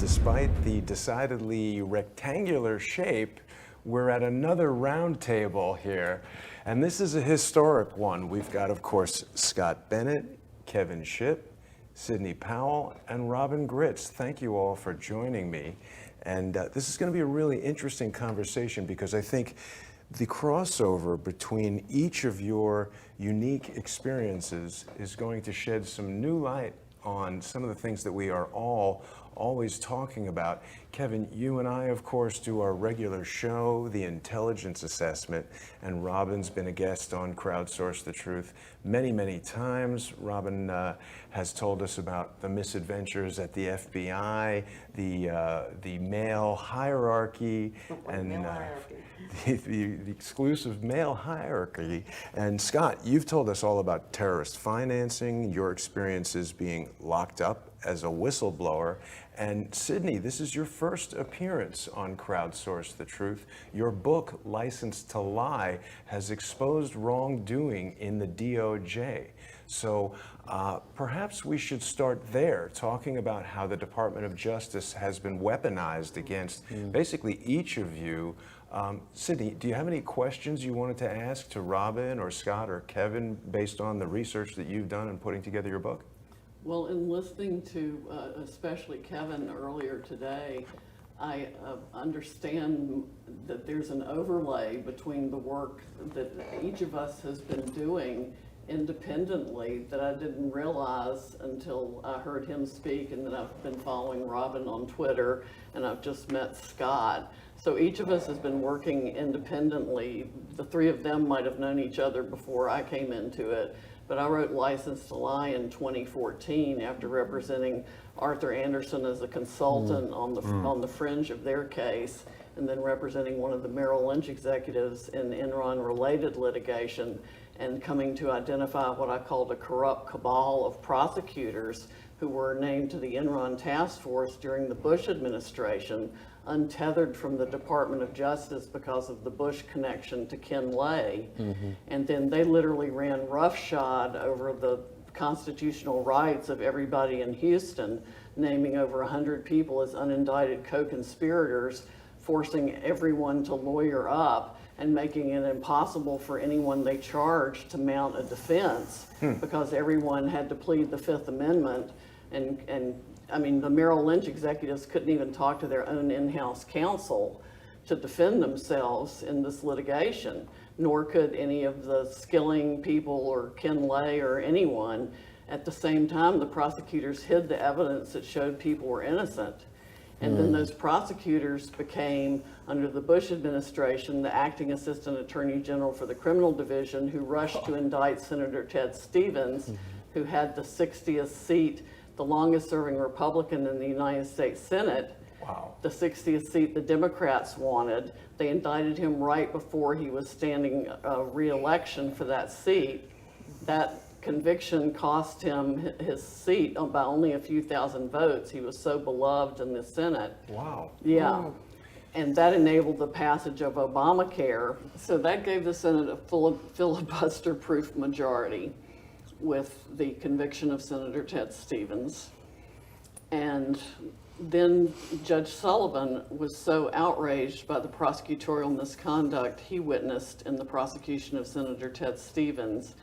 despite the decidedly rectangular shape, we're at another round table here, and this is a historic one. We've got, of course, Scott Bennett, Kevin Shipp, Sidney Powell, and Robin Gritz. Thank you all for joining me. And this is going to be a really interesting conversation because I think the crossover between each of your unique experiences is going to shed some new light on some of the things that we are all always talking about. Kevin, you and I, of course, do our regular show, The Intelligence Assessment, and Robin's been a guest on Crowdsource the Truth many, many times. Robin has told us about the misadventures at the FBI, the male hierarchy, and the exclusive male hierarchy. And Scott, you've told us all about terrorist financing, your experiences being locked up as a whistleblower. And Sidney, this is your first appearance on Crowdsource the Truth. Your book, License to Lie, has exposed wrongdoing in the DOJ. So perhaps we should start there, talking about how the Department of Justice has been weaponized against basically each of you. Sidney, do you have any questions you wanted to ask to Robin or Scott or Kevin based on the research that you've done in putting together your book? Well, in listening to especially Kevin earlier today, I understand that there's an overlay between the work that each of us has been doing independently that I didn't realize until I heard him speak, and that I've been following Robin on Twitter, and I've just met Scott. So each of us has been working independently. The three of them might have known each other before I came into it. But I wrote License to Lie in 2014 after representing Arthur Anderson as a consultant on the fringe of their case, and then representing one of the Merrill Lynch executives in Enron-related litigation, and coming to identify what I called a corrupt cabal of prosecutors who were named to the Enron task force during the Bush administration, untethered from the Department of Justice because of the Bush connection to Ken Lay. And then they literally ran roughshod over the constitutional rights of everybody in Houston, naming over 100 people as unindicted co-conspirators, forcing everyone to lawyer up and making it impossible for anyone they charged to mount a defense because everyone had to plead the Fifth Amendment. And I mean, the Merrill Lynch executives couldn't even talk to their own in-house counsel to defend themselves in this litigation, nor could any of the Skilling people or Ken Lay or anyone. At the same time, the prosecutors hid the evidence that showed people were innocent. And then those prosecutors became, under the Bush administration, the acting assistant attorney general for the criminal division, who rushed to indict Senator Ted Stevens, who had the 60th seat, the longest serving Republican in the United States Senate. Wow. The 60th seat the Democrats wanted. They indicted him right before he was standing re-election for that seat. That conviction cost him his seat by only a few thousand votes. He was so beloved in the Senate. Wow. Yeah. And that enabled the passage of Obamacare. So that gave the Senate a filibuster-proof majority with the conviction of Senator Ted Stevens. And then Judge Sullivan was so outraged by the prosecutorial misconduct he witnessed in the prosecution of Senator Ted Stevens.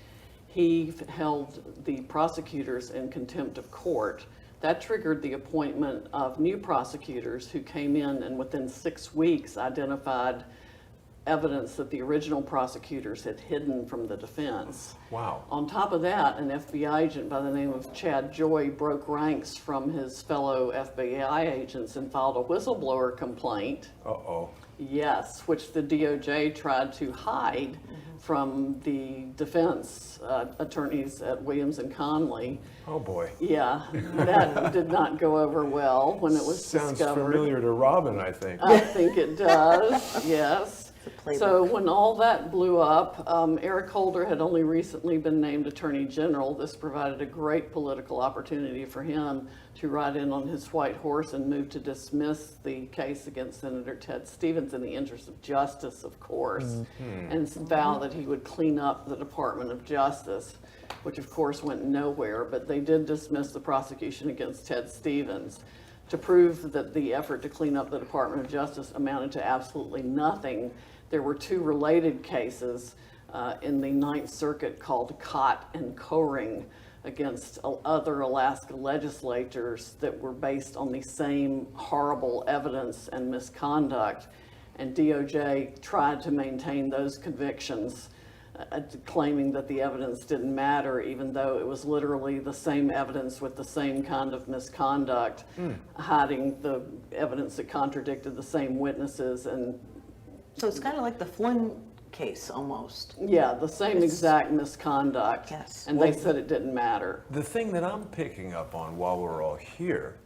He held the prosecutors in contempt of court. That triggered the appointment of new prosecutors who came in and within 6 weeks identified evidence that the original prosecutors had hidden from the defense. Wow. On top of that, an FBI agent by the name of Chad Joy broke ranks from his fellow FBI agents and filed a whistleblower complaint. Uh-oh. Yes, which the DOJ tried to hide from the defense attorneys at Williams and Conley. Oh boy. Yeah, that did not go over well when it was Sounds discovered. familiar to Robin, I think. I think it does, yes. So when all that blew up, Eric Holder had only recently been named Attorney General. This provided a great political opportunity for him to ride in on his white horse and move to dismiss the case against Senator Ted Stevens in the interest of justice, of course, and vow that he would clean up the Department of Justice, which of course went nowhere, but they did dismiss the prosecution against Ted Stevens. to prove that the effort to clean up the Department of Justice amounted to absolutely nothing, there were two related cases in the Ninth Circuit called Cott and Coring against other Alaska legislators that were based on the same horrible evidence and misconduct. And DOJ tried to maintain those convictions, claiming that the evidence didn't matter, even though it was literally the same evidence with the same kind of misconduct, hiding the evidence that contradicted the same witnesses. And So it's kind of like the Flynn case almost. yeah, the same exact misconduct. Yes. And they said it didn't matter. The thing that I'm picking up on while we're all here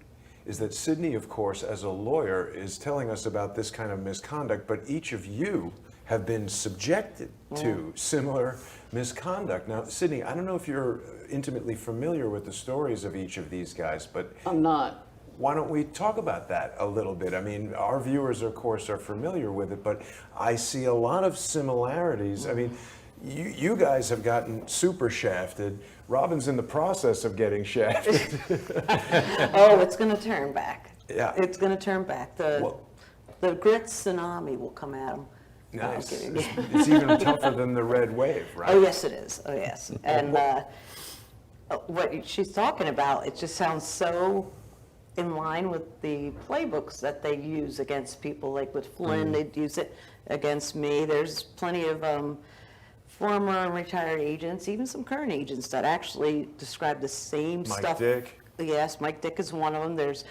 is that Sidney, of course, as a lawyer, is telling us about this kind of misconduct, but each of you have been subjected to similar misconduct. Now, Sidney, I don't know if you're intimately familiar with the stories of each of these guys, but I'm not. why don't we talk about that a little bit? I mean, our viewers, of course, are familiar with it, but I see a lot of similarities. I mean, you guys have gotten super shafted. Robin's in the process of getting shafted. Oh, it's going to turn back. Yeah. It's going to turn back. The grit tsunami will come at them. Nice. It's even tougher than the red wave, right? Oh, yes, it is. Oh, yes. And what she's talking about, it just sounds so in line with the playbooks that they use against people. Like with Flynn, they'd use it against me. There's plenty of former and retired agents, even some current agents, that actually describe the same Mike stuff. Dick. Yes, Mike Dick is one of them. There's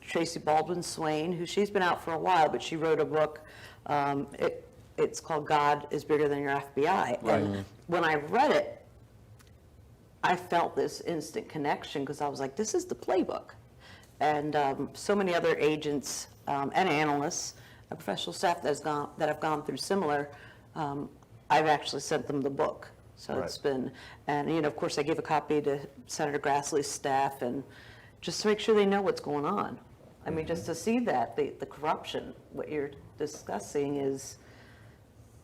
Tracy Baldwin Swain, who she's been out for a while, but she wrote a book. It's called God is Bigger Than Your FBI. Right. And when I read it, I felt this instant connection because I was like, this is the playbook. And so many other agents and analysts, professional staff that have gone through similar, I've actually sent them the book. So Right. it's been, and of course I gave a copy to Senator Grassley's staff, and just to make sure they know what's going on. I mean, just to see that, the corruption, what you're discussing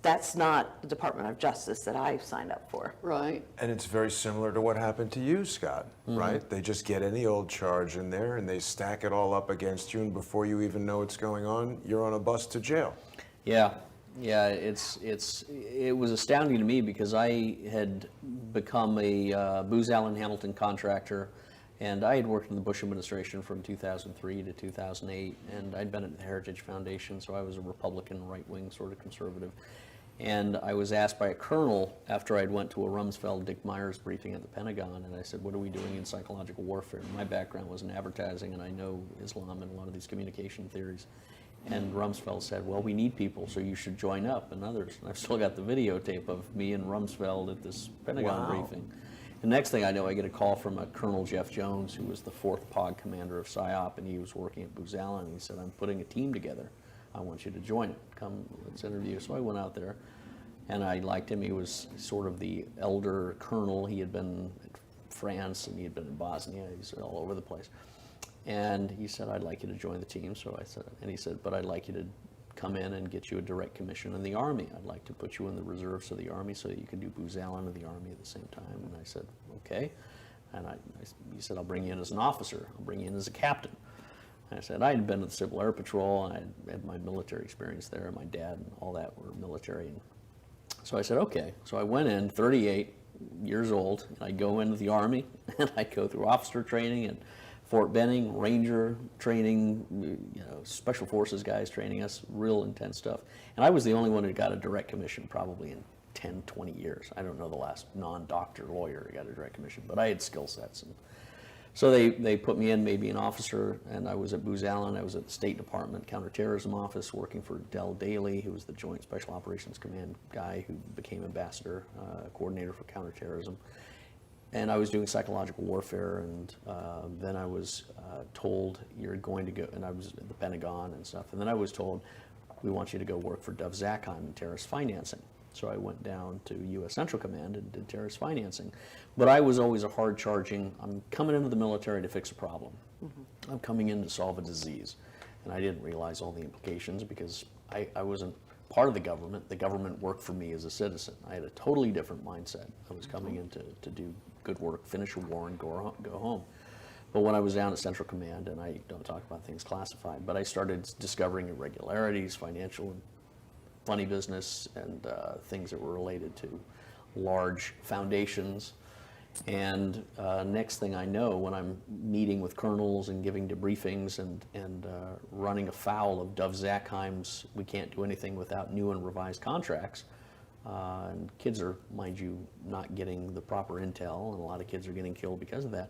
that's not the Department of Justice that I signed up for. Right. And it's very similar to what happened to you, Scott, right? They just get any old charge in there and they stack it all up against you, and before you even know what's going on, you're on a bus to jail. Yeah, it was astounding to me because I had become a Booz Allen Hamilton contractor, and I had worked in the Bush administration from 2003 to 2008, and I'd been at the Heritage Foundation, so I was a Republican, right-wing sort of conservative. And I was asked by a colonel after I'd went to a Rumsfeld Dick Myers briefing at the Pentagon, and I said, what are we doing in psychological warfare? My background was in advertising, and I know Islam and a lot of these communication theories. And Rumsfeld said, well, we need people, so you should join up, and others. And I've still got the videotape of me and Rumsfeld at this Pentagon briefing. The next thing I know, I get a call from a Colonel Jeff Jones, who was the 4th POG commander of PSYOP, and he was working at Booz Allen, and he said, I'm putting a team together. I want you to join it. Come, let's interview. So I went out there, and I liked him. He was sort of the elder colonel. He had been in France, and he had been in Bosnia. He was all over the place. And he said, I'd like you to join the team. So I said, and he said, but I'd like you to come in and get you a direct commission in the Army. I'd like to put you in the reserves of the Army so that you can do Booz Allen and the Army at the same time. And I said, okay. And he said, I'll bring you in as an officer. I'll bring you in as a captain. And I said, I had been to the Civil Air Patrol, and I had my military experience there. My dad and all that were military. And so I said, okay. So I went in, 38 years old, and I go into the Army, and I go through officer training and Fort Benning, Ranger training, Special Forces guys training us, real intense stuff. And I was the only one who got a direct commission probably in 10, 20 years. I don't know the last non-doctor lawyer who got a direct commission, but I had skill sets. And so they put me in, made me an officer, and I was at Booz Allen. I was at the State Department Counterterrorism Office working for Del Daly, who was the Joint Special Operations Command guy who became ambassador, coordinator for counterterrorism. And I was doing psychological warfare, and then I was told, you're going to go, and I was at the Pentagon and stuff, and then I was told, we want you to go work for Dov Zakheim in terrorist financing. So I went down to U.S. Central Command and did terrorist financing. But I was always a hard-charging, I'm coming into the military to fix a problem. Mm-hmm. I'm coming in to solve a disease. And I didn't realize all the implications because I wasn't part of the government. The government worked for me as a citizen. I had a totally different mindset. I was coming in to do good work, finish a war, and go home. But when I was down at Central Command, and I don't talk about things classified, but I started discovering irregularities, financial and funny business, and things that were related to large foundations. And next thing I know, when I'm meeting with colonels and giving debriefings and running afoul of Dov Zakheim's "we can't do anything without new and revised contracts," and kids are, mind you, not getting the proper intel, and a lot of kids are getting killed because of that.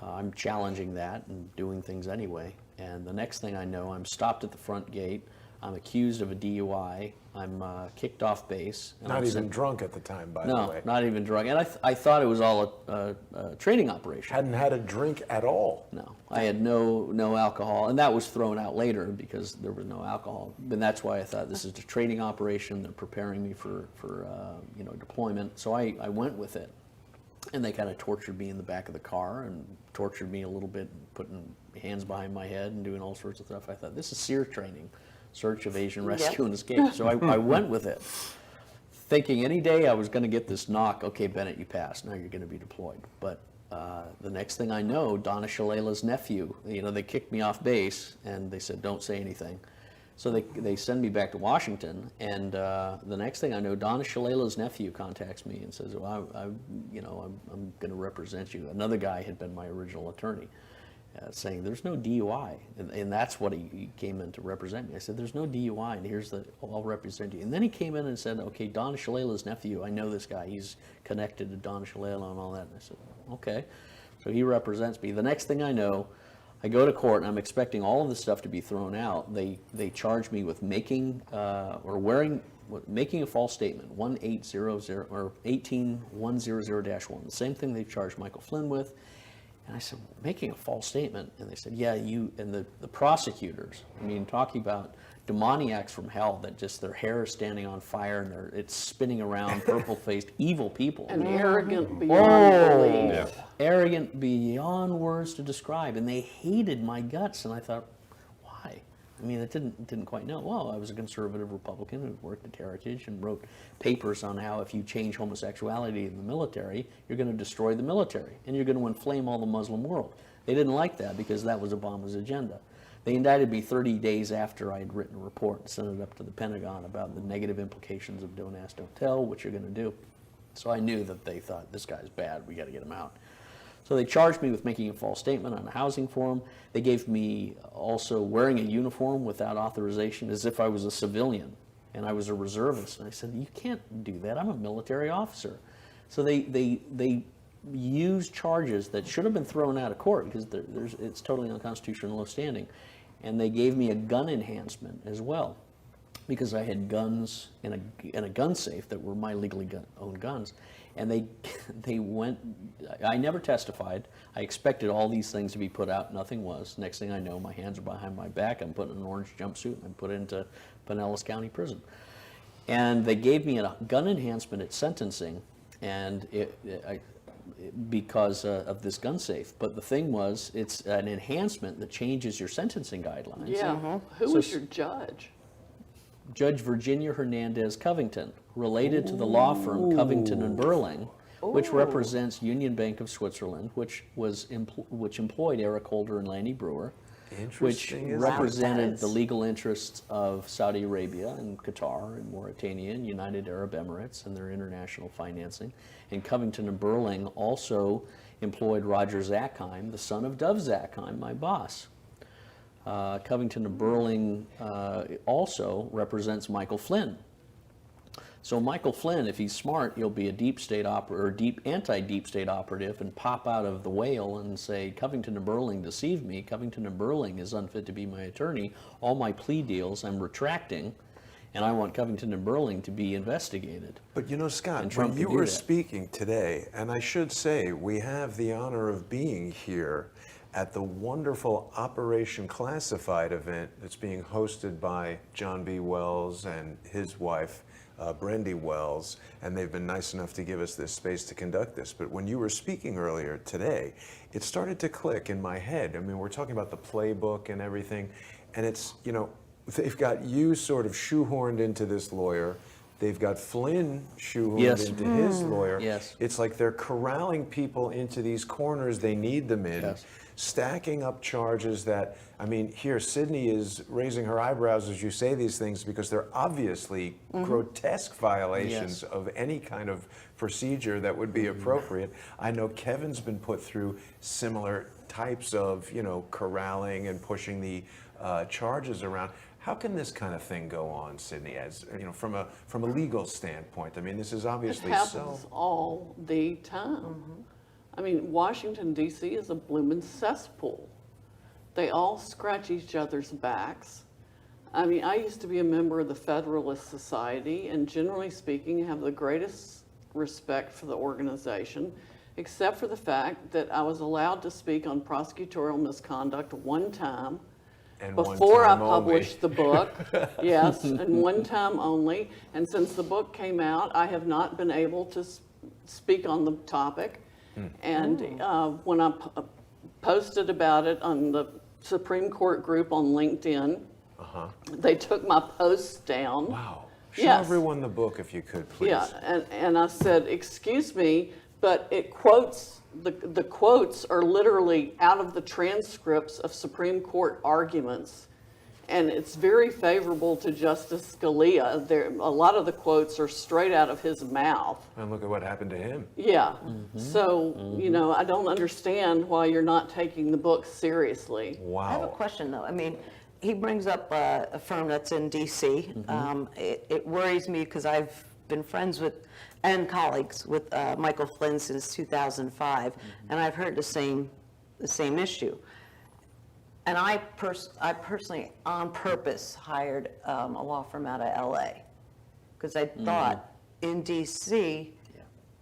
I'm challenging that and doing things anyway. And the next thing I know, I'm stopped at the front gate. I'm accused of a DUI. I'm kicked off base. And Not I'm even sent- drunk at the time, by the No, way. not even drunk. And I thought it was all a training operation. Hadn't had a drink at all. No, I had no alcohol, and that was thrown out later because there was no alcohol. And that's why I thought this is a trading operation. They're preparing me for deployment. So I went with it, and they kind of tortured me in the back of the car and tortured me a little bit, putting hands behind my head and doing all sorts of stuff. I thought this is SEER training, search, evasion, rescue, and escape. So I went with it, thinking any day I was going to get this knock. Okay, Bennett, you passed. Now you're going to be deployed. But the next thing I know, Donna Shalala's nephew, they kicked me off base, and they said, don't say anything. So they send me back to Washington, and the next thing I know, Donna Shalala's nephew contacts me and says, well, I'm going to represent you. Another guy had been my original attorney. Saying there's no DUI, and that's what he came in to represent me. I said, there's no DUI, and I'll represent you. And then he came in and said, okay, Don Shalala's nephew, I know this guy, he's connected to Don Shalala and all that. And I said, okay. So he represents me. The next thing I know, I go to court, and I'm expecting all of this stuff to be thrown out. They charge me with making a false statement, 18100 or 18100-1, the same thing they've charged Michael Flynn with. And I said, making a false statement? And they said, yeah, you, and the prosecutors, talking about demoniacs from hell that just their hair is standing on fire and it's spinning around, purple-faced, evil people. And arrogant beyond belief. Arrogant beyond words to describe. And they hated my guts. And I thought, why? I didn't quite know. Well, I was a conservative Republican who worked at Heritage and wrote papers on how if you change homosexuality in the military, you're going to destroy the military and you're going to inflame all the Muslim world. They didn't like that because that was Obama's agenda. They indicted me 30 days after I had written a report and sent it up to the Pentagon about the negative implications of don't ask, don't tell, what you're going to do. So I knew that they thought, this guy's bad, we got to get him out. So they charged me with making a false statement on a housing form. They gave me also wearing a uniform without authorization as if I was a civilian and I was a reservist. And I said, you can't do that. I'm a military officer. So they used charges that should have been thrown out of court because it's totally unconstitutional, low standing. And they gave me a gun enhancement as well because I had guns in a gun safe that were my legally owned guns. And they went, I never testified. I expected all these things to be put out. Nothing was. Next thing I know, my hands are behind my back. I'm put in an orange jumpsuit and I'm put into Pinellas County Prison. And they gave me a gun enhancement at sentencing and because of this gun safe. But the thing was, it's an enhancement that changes your sentencing guidelines. Yeah. Who was your judge? Judge Virginia Hernandez Covington, related to the law firm Covington and Burling, which represents Union Bank of Switzerland, which employed Eric Holder and Lanny Brewer, which Interesting, isn't it? represented the legal interests of Saudi Arabia and Qatar and Mauritania and United Arab Emirates and their international financing. And Covington and Burling also employed Roger Zakheim, the son of Dov Zakheim, my boss. Covington and Burling also represents Michael Flynn. So Michael Flynn, if he's smart, he'll be a deep state anti-deep state operative and pop out of the whale and say, Covington and Burling deceived me. Covington and Burling is unfit to be my attorney. All my plea deals I'm retracting, and I want Covington and Burling to be investigated. But Scott, And Trump when you could do were that. speaking today, and I should say we have the honor of being here at the wonderful Operation Classified event that's being hosted by John B. Wells and his wife, Brendy Wells, and they've been nice enough to give us this space to conduct this. But when you were speaking earlier today, it started to click in my head. We're talking about the playbook and everything, and it's, they've got you sort of shoehorned into this lawyer. They've got Flynn shoehorned Yes. into his lawyer. Yes. It's like they're corralling people into these corners they need them in. Yes. stacking up charges that, I mean, here Sidney is raising her eyebrows as you say these things because they're obviously grotesque violations Yes. of any kind of procedure that would be appropriate. I know Kevin's been put through similar types of, corralling and pushing the charges around. How can this kind of thing go on, Sidney, as, from a legal standpoint? I mean, this is It obviously happens all the time. I mean, Washington DC is a bloomin' cesspool. They all scratch each other's backs. I mean, I used to be a member of the Federalist Society, and generally speaking, have the greatest respect for the organization, except for the fact that I was allowed to speak on prosecutorial misconduct one time and one before I time only. published the book. Yes, and one time only. And since the book came out, I have not been able to speak on the topic. And when I posted about it on the Supreme Court group on LinkedIn, they took my posts down. Wow. Show Yes. everyone the book if you could, please. Yeah, and I said, excuse me, but it quotes, the quotes are literally out of the transcripts of Supreme Court arguments. And it's very favorable to Justice Scalia. A lot of the quotes are straight out of his mouth. And look at what happened to him. Yeah, so, I don't understand why you're not taking the book seriously. Wow. I have a question, though. I mean, he brings up a firm that's in D.C. It worries me because I've been friends with and colleagues with Michael Flynn since 2005, and I've heard the same issue. And I personally, on purpose, hired a law firm out of L.A. because I thought in D.C.,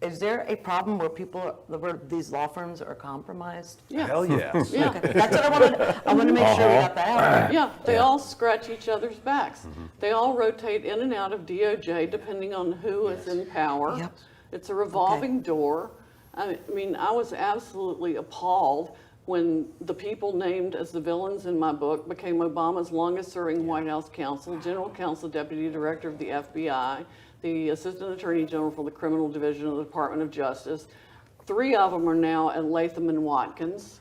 is there a problem where where these law firms are compromised? Yeah. Hell yes. Yeah. Okay, that's what I want to make sure we got that out. Yeah, they all scratch each other's backs. They all rotate in and out of DOJ depending on who is in power. Yep. It's a revolving door. I mean, I was absolutely appalled when the people named as the villains in my book became Obama's longest-serving White House counsel, general counsel, deputy director of the FBI, the assistant attorney general for the criminal division of the Department of Justice. 3 of them are now at Latham and Watkins.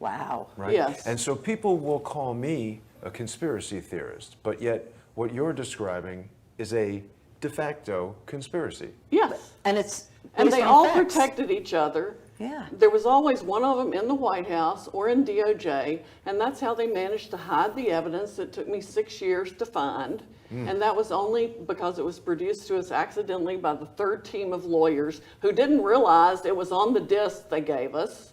Wow. Right? Yes. And so people will call me a conspiracy theorist, but yet what you're describing is a de facto conspiracy. Yes. And it's And based they on all facts. protected each other. Yeah. There was always one of them in the White House or in DOJ, and that's how they managed to hide the evidence that took me 6 years to find. And that was only because it was produced to us accidentally by the third team of lawyers who didn't realize it was on the disc they gave us.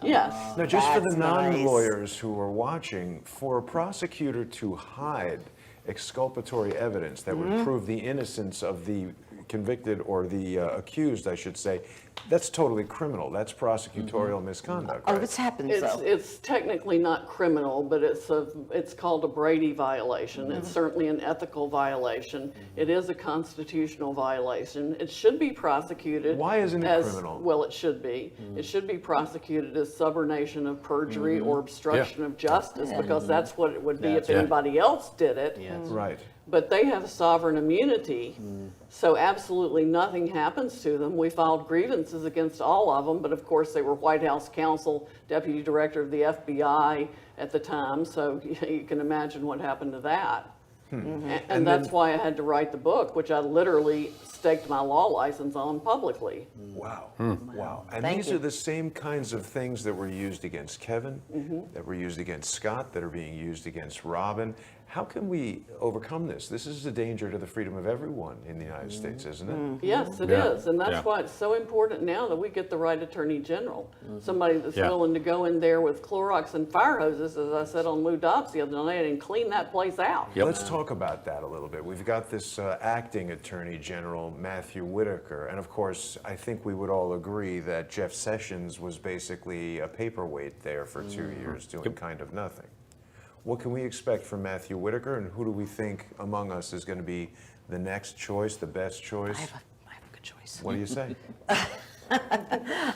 Yes. Now, just for the That's nice. non-lawyers who are watching, for a prosecutor to hide exculpatory evidence that would prove the innocence of the convicted or the accused, I should say, that's totally criminal. That's prosecutorial misconduct. Oh, right? this happens, It's, though. it's technically not criminal, but it's called a Brady violation. It's certainly an ethical violation. It is a constitutional violation. It should be prosecuted. Why isn't it as, criminal? Well, it should be. It should be prosecuted as subornation of perjury or obstruction of justice, because that's what it would be if anybody else did it. Yes. Right. But they have sovereign immunity, so absolutely nothing happens to them. We filed grievances against all of them, but of course they were White House counsel, deputy director of the FBI at the time, so you can imagine what happened to that. And that's why I had to write the book, which I literally staked my law license on publicly. Wow. Wow. And Thank these you. are the same kinds of things that were used against Kevin, that were used against Scott, that are being used against Robin. How can we overcome this? This is a danger to the freedom of everyone in the United States, isn't it? Yes, it Yeah. is, and that's Yeah. why it's so important now that we get the right attorney general. Somebody that's Yeah. willing to go in there with Clorox and fire hoses, as I said on Lou Dobbs the other night, and clean that place out. Yep. Let's talk about that a little bit. We've got this acting Attorney General, Matthew Whitaker, and of course, I think we would all agree that Jeff Sessions was basically a paperweight there for 2 years doing kind of nothing. What can we expect from Matthew Whitaker, and who do we think among us is going to be the next choice, the best choice? I have a good choice. What do you say?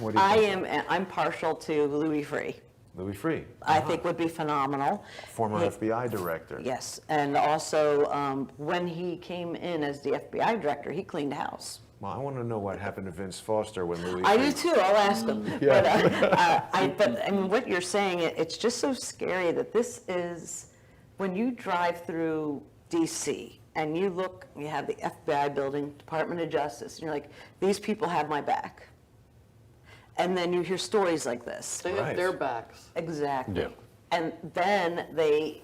What do you think? I'm partial to Louis Freeh. Louis Freeh, I think would be phenomenal. former He- FBI director. Yes, and also when he came in as the FBI director, he cleaned house. Well, I want to know what happened to Vince Foster when Louis. I do too, I'll ask them. But I mean, what you're saying, it's just so scary that this is, when you drive through DC and you look, you have the FBI building, Department of Justice, and you're like, these people have my back. And then you hear stories like this. They have their backs. Exactly. Yeah. And then they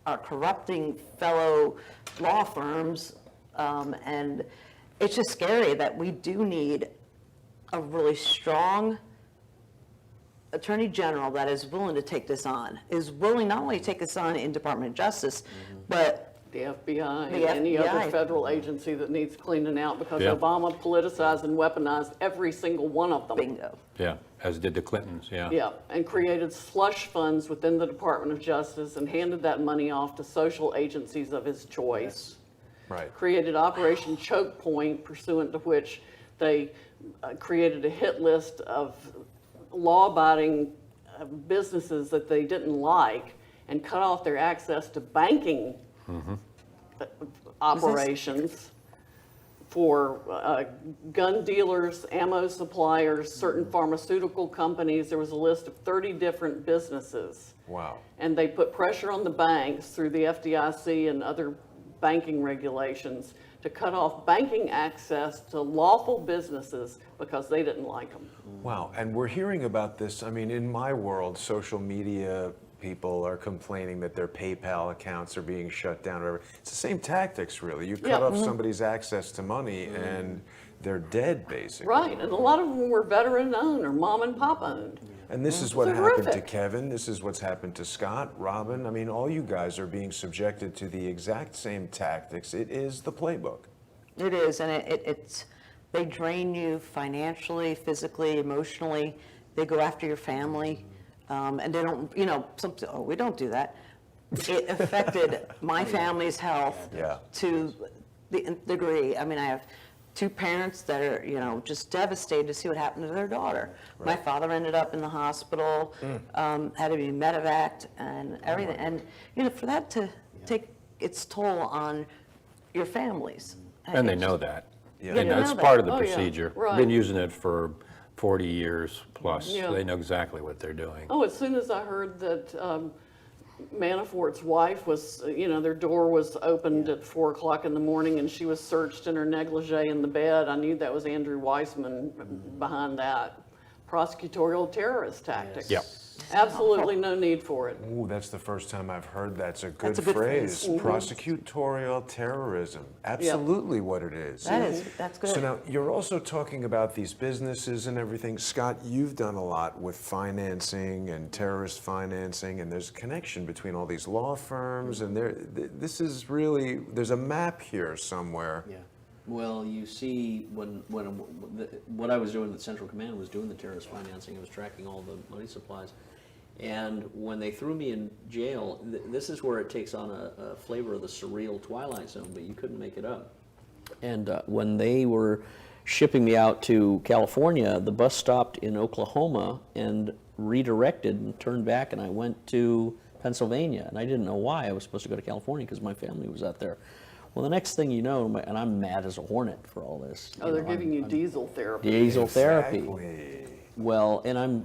are corrupting fellow law firms, and it's just scary that we do need a really strong attorney general that is willing to take this on, is willing not only to take this on in Department of Justice, but The FBI, The any FBI. other federal agency that needs cleaning out, because Yeah. Obama politicized and weaponized every single one of them. bingo. Yeah, as did the Clintons, yeah. Yeah, and created slush funds within the Department of Justice and handed that money off to social agencies of his choice. Right. Created Operation Choke Point, pursuant to which they created a hit list of law-abiding businesses that they didn't like and cut off their access to banking operations for gun dealers, ammo suppliers, certain pharmaceutical companies. There was a list of 30 different businesses. Wow. And they put pressure on the banks through the FDIC and other banking regulations to cut off banking access to lawful businesses because they didn't like them. Wow, and we're hearing about this. I mean, in my world, social media people are complaining that their PayPal accounts are being shut down. Or whatever. It's the same tactics, really. You cut Yeah. off somebody's access to money, and they're dead, basically. Right, and a lot of them were veteran-owned or mom and pop owned. And this is what It's happened to horrific. Kevin. This is what's happened to Scott, Robin. I mean, all you guys are being subjected to the exact same tactics. It is the playbook. It is, and it's, they drain you financially, physically, emotionally. They go after your family, and they don't, we don't do that. It affected my family's health Yeah. to the nth degree. I mean, I have two parents that are, just devastated to see what happened to their daughter. My father ended up in the hospital, had to be medevaced and everything. And, for that to take its toll on your families. And they know that. Yeah. And They that's know part that. of the Oh, yeah. procedure. Right. Been using it for 40 years plus. Yeah. They know exactly what they're doing. Oh, as soon as I heard that Manafort's wife was, their door was opened at 4 o'clock in the morning and she was searched in her negligee in the bed, I knew that was Andrew Weissman behind that. Prosecutorial terrorist tactics. Yep. Absolutely no need for it. Ooh, that's the first time I've heard that. It's a good That's a good phrase. phrase. Prosecutorial terrorism. Absolutely what it is. That's good. So now you're also talking about these businesses and everything. Scott, you've done a lot with financing and terrorist financing, and there's a connection between all these law firms, and this is really, there's a map here somewhere. Yeah. Well, you see, what I was doing at Central Command was doing the terrorist financing. I was tracking all the money supplies. And when they threw me in jail, this is where it takes on a flavor of the surreal Twilight Zone, but you couldn't make it up. And when they were shipping me out to California, the bus stopped in Oklahoma and redirected and turned back, and I went to Pennsylvania. And I didn't know why I was supposed to go to California because my family was out there. Well, the next thing you know, and I'm mad as a hornet for all this. Oh, they're giving you diesel therapy. Diesel therapy. Exactly. Well, and I'm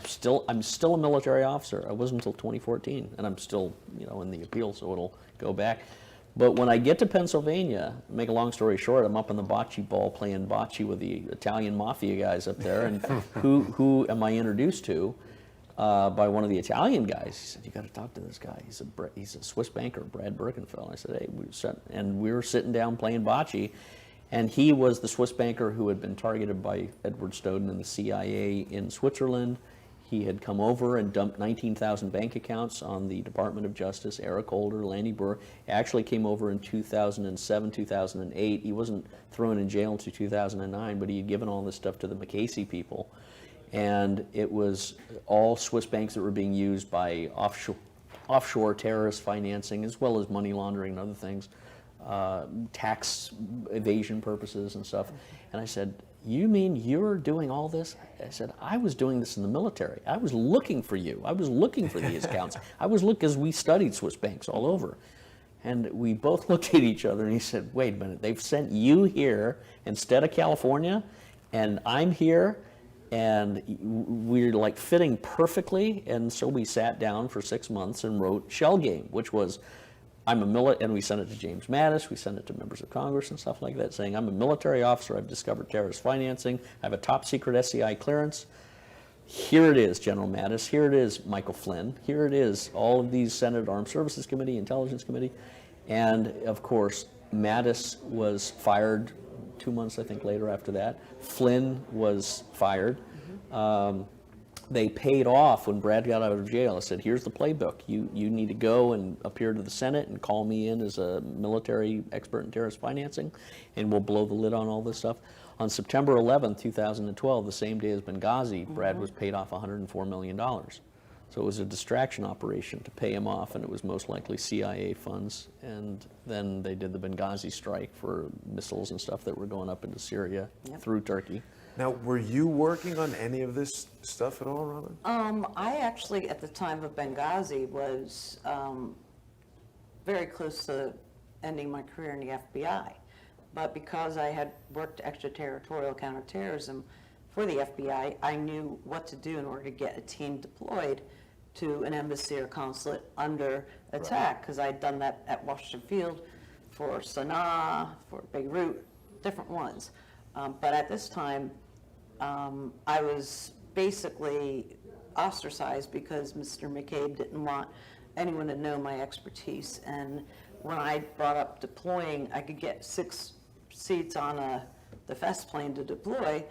still a military officer. I wasn't until 2014, and I'm still, in the appeal, so it'll go back. But when I get to Pennsylvania, make a long story short, I'm up in the bocce ball playing bocce with the Italian mafia guys up there, and who am I introduced to? By one of the Italian guys. He said, "You got to talk to this guy. He's a Swiss banker, Brad Birkenfeld." I said, "Hey," we were sitting down playing bocce, and he was the Swiss banker who had been targeted by Edward Snowden and the CIA in Switzerland. He had come over and dumped 19,000 bank accounts on the Department of Justice, Eric Holder, Lanny Burr. He actually came over in 2007, 2008. He wasn't thrown in jail until 2009, but he had given all this stuff to the McCasey people. And it was all Swiss banks that were being used by offshore terrorist financing, as well as money laundering and other things, tax evasion purposes and stuff. And I said, "You mean you're doing all this?" I said, "I was doing this in the military. I was looking for you. I was looking for these accounts. I was looking, because we studied Swiss banks all over." And we both looked at each other and he said, wait a minute, they've sent you here instead of California, and I'm here, and we're like fitting perfectly. And so we sat down for 6 months and wrote Shell Game, which was, and we sent it to James Mattis, we sent it to members of Congress and stuff like that, saying, I'm a military officer, I've discovered terrorist financing, I have a top secret SCI clearance. Here it is, General Mattis, here it is, Michael Flynn, here it is, all of these Senate Armed Services Committee, Intelligence Committee. And of course, Mattis was fired 2 months, I think, later after that. Flynn was fired. They paid off when Brad got out of jail. I said, here's the playbook. You need to go and appear to the Senate and call me in as a military expert in terrorist financing, and we'll blow the lid on all this stuff. On September 11th, 2012, the same day as Benghazi, Brad was paid off $104 million. So it was a distraction operation to pay him off, and it was most likely CIA funds. And then they did the Benghazi strike for missiles and stuff that were going up into Syria through Turkey. Now, were you working on any of this stuff at all, Robin? I actually, at the time of Benghazi, was very close to ending my career in the FBI. But because I had worked extraterritorial counterterrorism for the FBI, I knew what to do in order to get a team deployed to an embassy or consulate under attack, because I'd done that at Washington Field, for Sana'a, for Beirut, different ones. But at this time, I was basically ostracized because Mr. McCabe didn't want anyone to know my expertise. And when I brought up deploying, I could get 6 seats on the FES plane to deploy,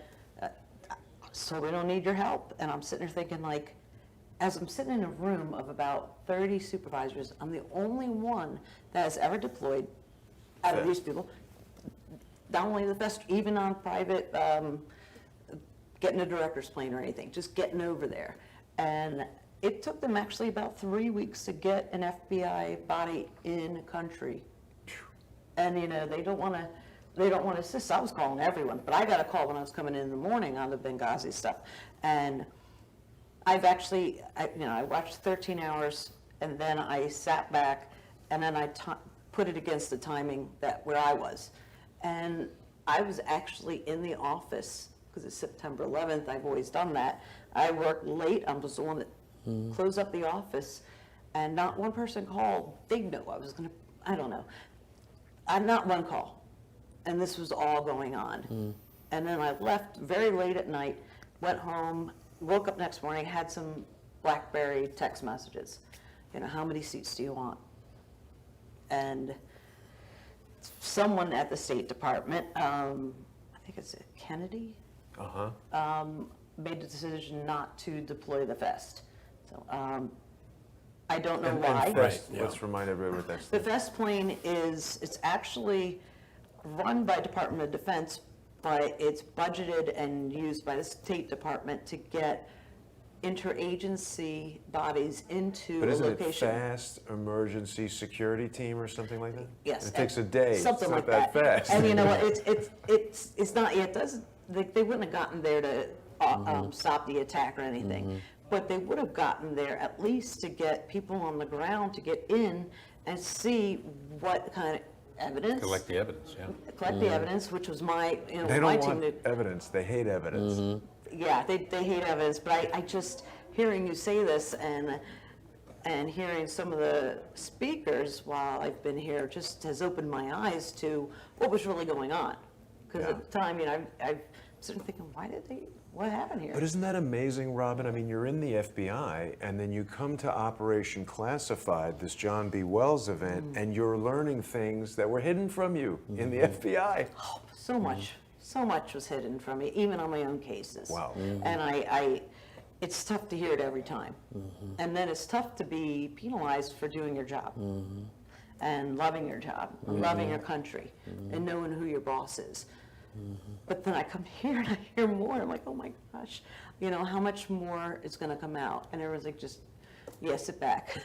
so we don't need your help. And I'm sitting there thinking, like, as I'm sitting in a room of about 30 supervisors, I'm the only one that has ever deployed out of these people. Not only the best, even on private, getting a director's plane or anything, just getting over there. And it took them actually about 3 weeks to get an FBI body in country. And you know, they don't want to assist. I was calling everyone, but I got a call when I was coming in the morning on the Benghazi stuff. And I've actually, I watched 13 hours, and then I sat back, and then I put it against the timing where I was. And I was actually in the office, because it's September 11th, I've always done that. I worked late, I was the one that closed up the office, and not one person called. They know I was going to, I don't know. Not one call. And this was all going on. And then I left very late at night, went home, woke up next morning, had some BlackBerry text messages. You know, how many seats do you want? And someone at the State Department, I think it's Kennedy, made the decision not to deploy the FEST. So I don't know why. FEST, let's remind everybody what that's. The FEST plane it's actually run by Department of Defense, but it's budgeted and used by the State Department to get interagency bodies into But a isn't location. it Fast Emergency Security Team or something like that? Yes. It takes a day. Something it's like not that fast. And you know what, it's not, it doesn't, they wouldn't have gotten there to stop the attack or anything. But they would have gotten there at least to get people on the ground to get in and see what kind of evidence. Collect the evidence, yeah. Collect the evidence, which was my, They my don't team. want evidence. They hate evidence. Yeah, they hate evidence, but I just, hearing you say this and hearing some of the speakers while I've been here just has opened my eyes to what was really going on. Because Yeah. at the time, I'm sitting thinking, what happened here? But isn't that amazing, Robin? I mean, you're in the FBI, and then you come to Operation Classified, this John B. Wells event, and you're learning things that were hidden from you in the FBI. So much was hidden from me, even on my own cases. Wow. And it's tough to hear it every time. And then it's tough to be penalized for doing your job and loving your job, and loving your country, and knowing who your boss is. But then I come here and I hear more. I'm like, oh my gosh, how much more is going to come out? And everyone's like, just, sit back.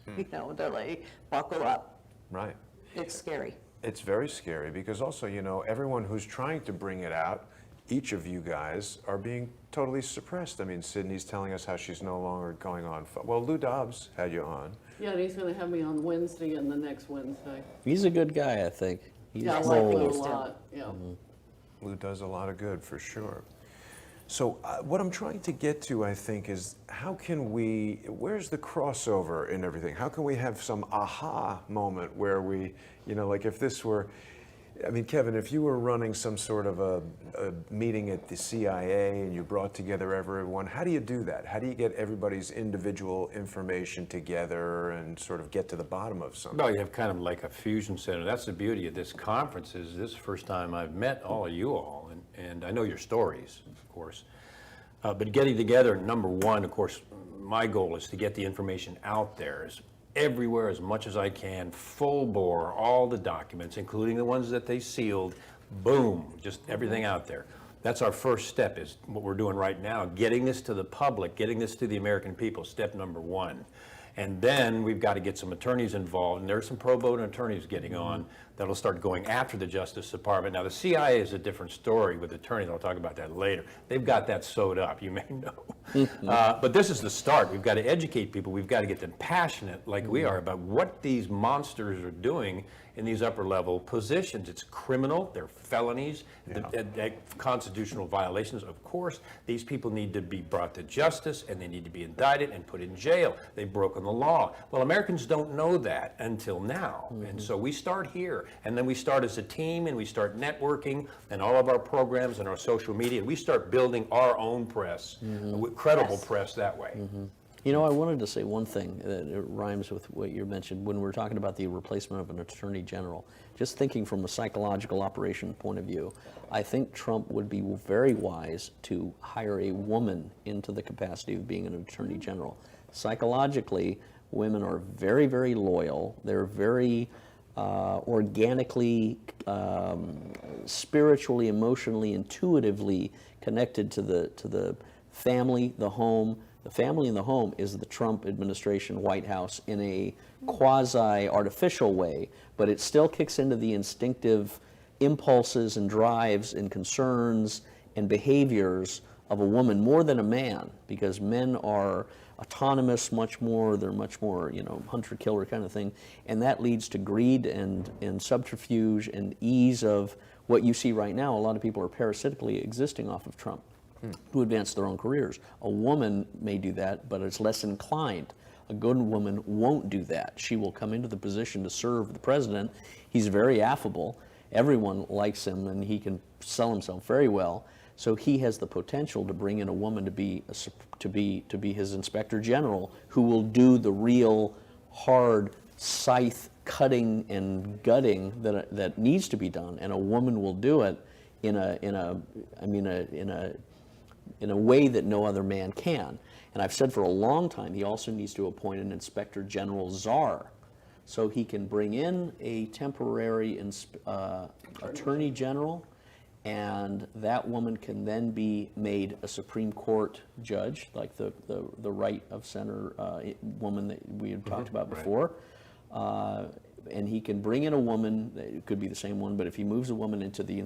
They're like, buckle up. Right. It's scary. It's very scary because also, everyone who's trying to bring it out, each of you guys are being totally suppressed. I mean, Sidney's telling us how she's no longer going on. Well, Lou Dobbs had you on. Yeah, and he's gonna have me on Wednesday and the next Wednesday. He's a good guy, I think. He's Yeah, I like Lou a bold. lot, yeah. Lou does a lot of good, for sure. So what I'm trying to get to, I think, is how can where's the crossover in everything? How can we have some aha moment where we, like if this were, I mean, Kevin, if you were running some sort of a meeting at the CIA and you brought together everyone, how do you do that? How do you get everybody's individual information together and sort of get to the bottom of something? Well, you have kind of like a fusion center. That's the beauty of this conference is this is the first time I've met all of you all, and I know your stories, of course. But getting together, number one, of course, my goal is to get the information out there everywhere as much as I can, full bore, all the documents, including the ones that they sealed, boom, just everything out there. That's our first step is what we're doing right now, getting this to the public, getting this to the American people, step number one. And then we've got to get some attorneys involved, and there's some pro bono attorneys getting on that'll start going after the Justice Department. Now, the CIA is a different story with attorneys. I'll talk about that later. They've got that sewed up, you may know. But this is the start. We've got to educate people. We've got to get them passionate, like we are, about what these monsters are doing in these upper level positions. It's criminal, they're felonies, they're constitutional violations. Of course, these people need to be brought to justice and they need to be indicted and put in jail. They've broken the law. Well, Americans don't know that until now. And so we start here, and then we start as a team, and we start networking and all of our programs and our social media, and we start building our own press, credible press that way. You know, I wanted to say one thing that it rhymes with what you mentioned when we're talking about the replacement of an attorney general. Just thinking from a psychological operation point of view, I think Trump would be very wise to hire a woman into the capacity of being an attorney general. Psychologically, women are very, very loyal. They're very organically, spiritually, emotionally, intuitively connected to the family, the home. The family and the home is the Trump administration White House in a quasi-artificial way, but it still kicks into the instinctive impulses and drives and concerns and behaviors of a woman more than a man, because men are autonomous they're much more, hunter-killer kind of thing, and that leads to greed and subterfuge and ease of what you see right now. A lot of people are parasitically existing off of Trump to advance their own careers. A woman may do that, but it's less inclined. A good woman won't do that. She will come into the position to serve the president. He's very affable. Everyone likes him, and he can sell himself very well. So he has the potential to bring in a woman to be his inspector general, who will do the real hard scythe cutting and gutting that needs to be done, and a woman will do it in a way that no other man can. And I've said for a long time, he also needs to appoint an inspector general czar, so he can bring in a temporary attorney general, and that woman can then be made a Supreme Court judge, like the right of center woman that we had talked about before. And he can bring in a woman, it could be the same one, but if he moves a woman into the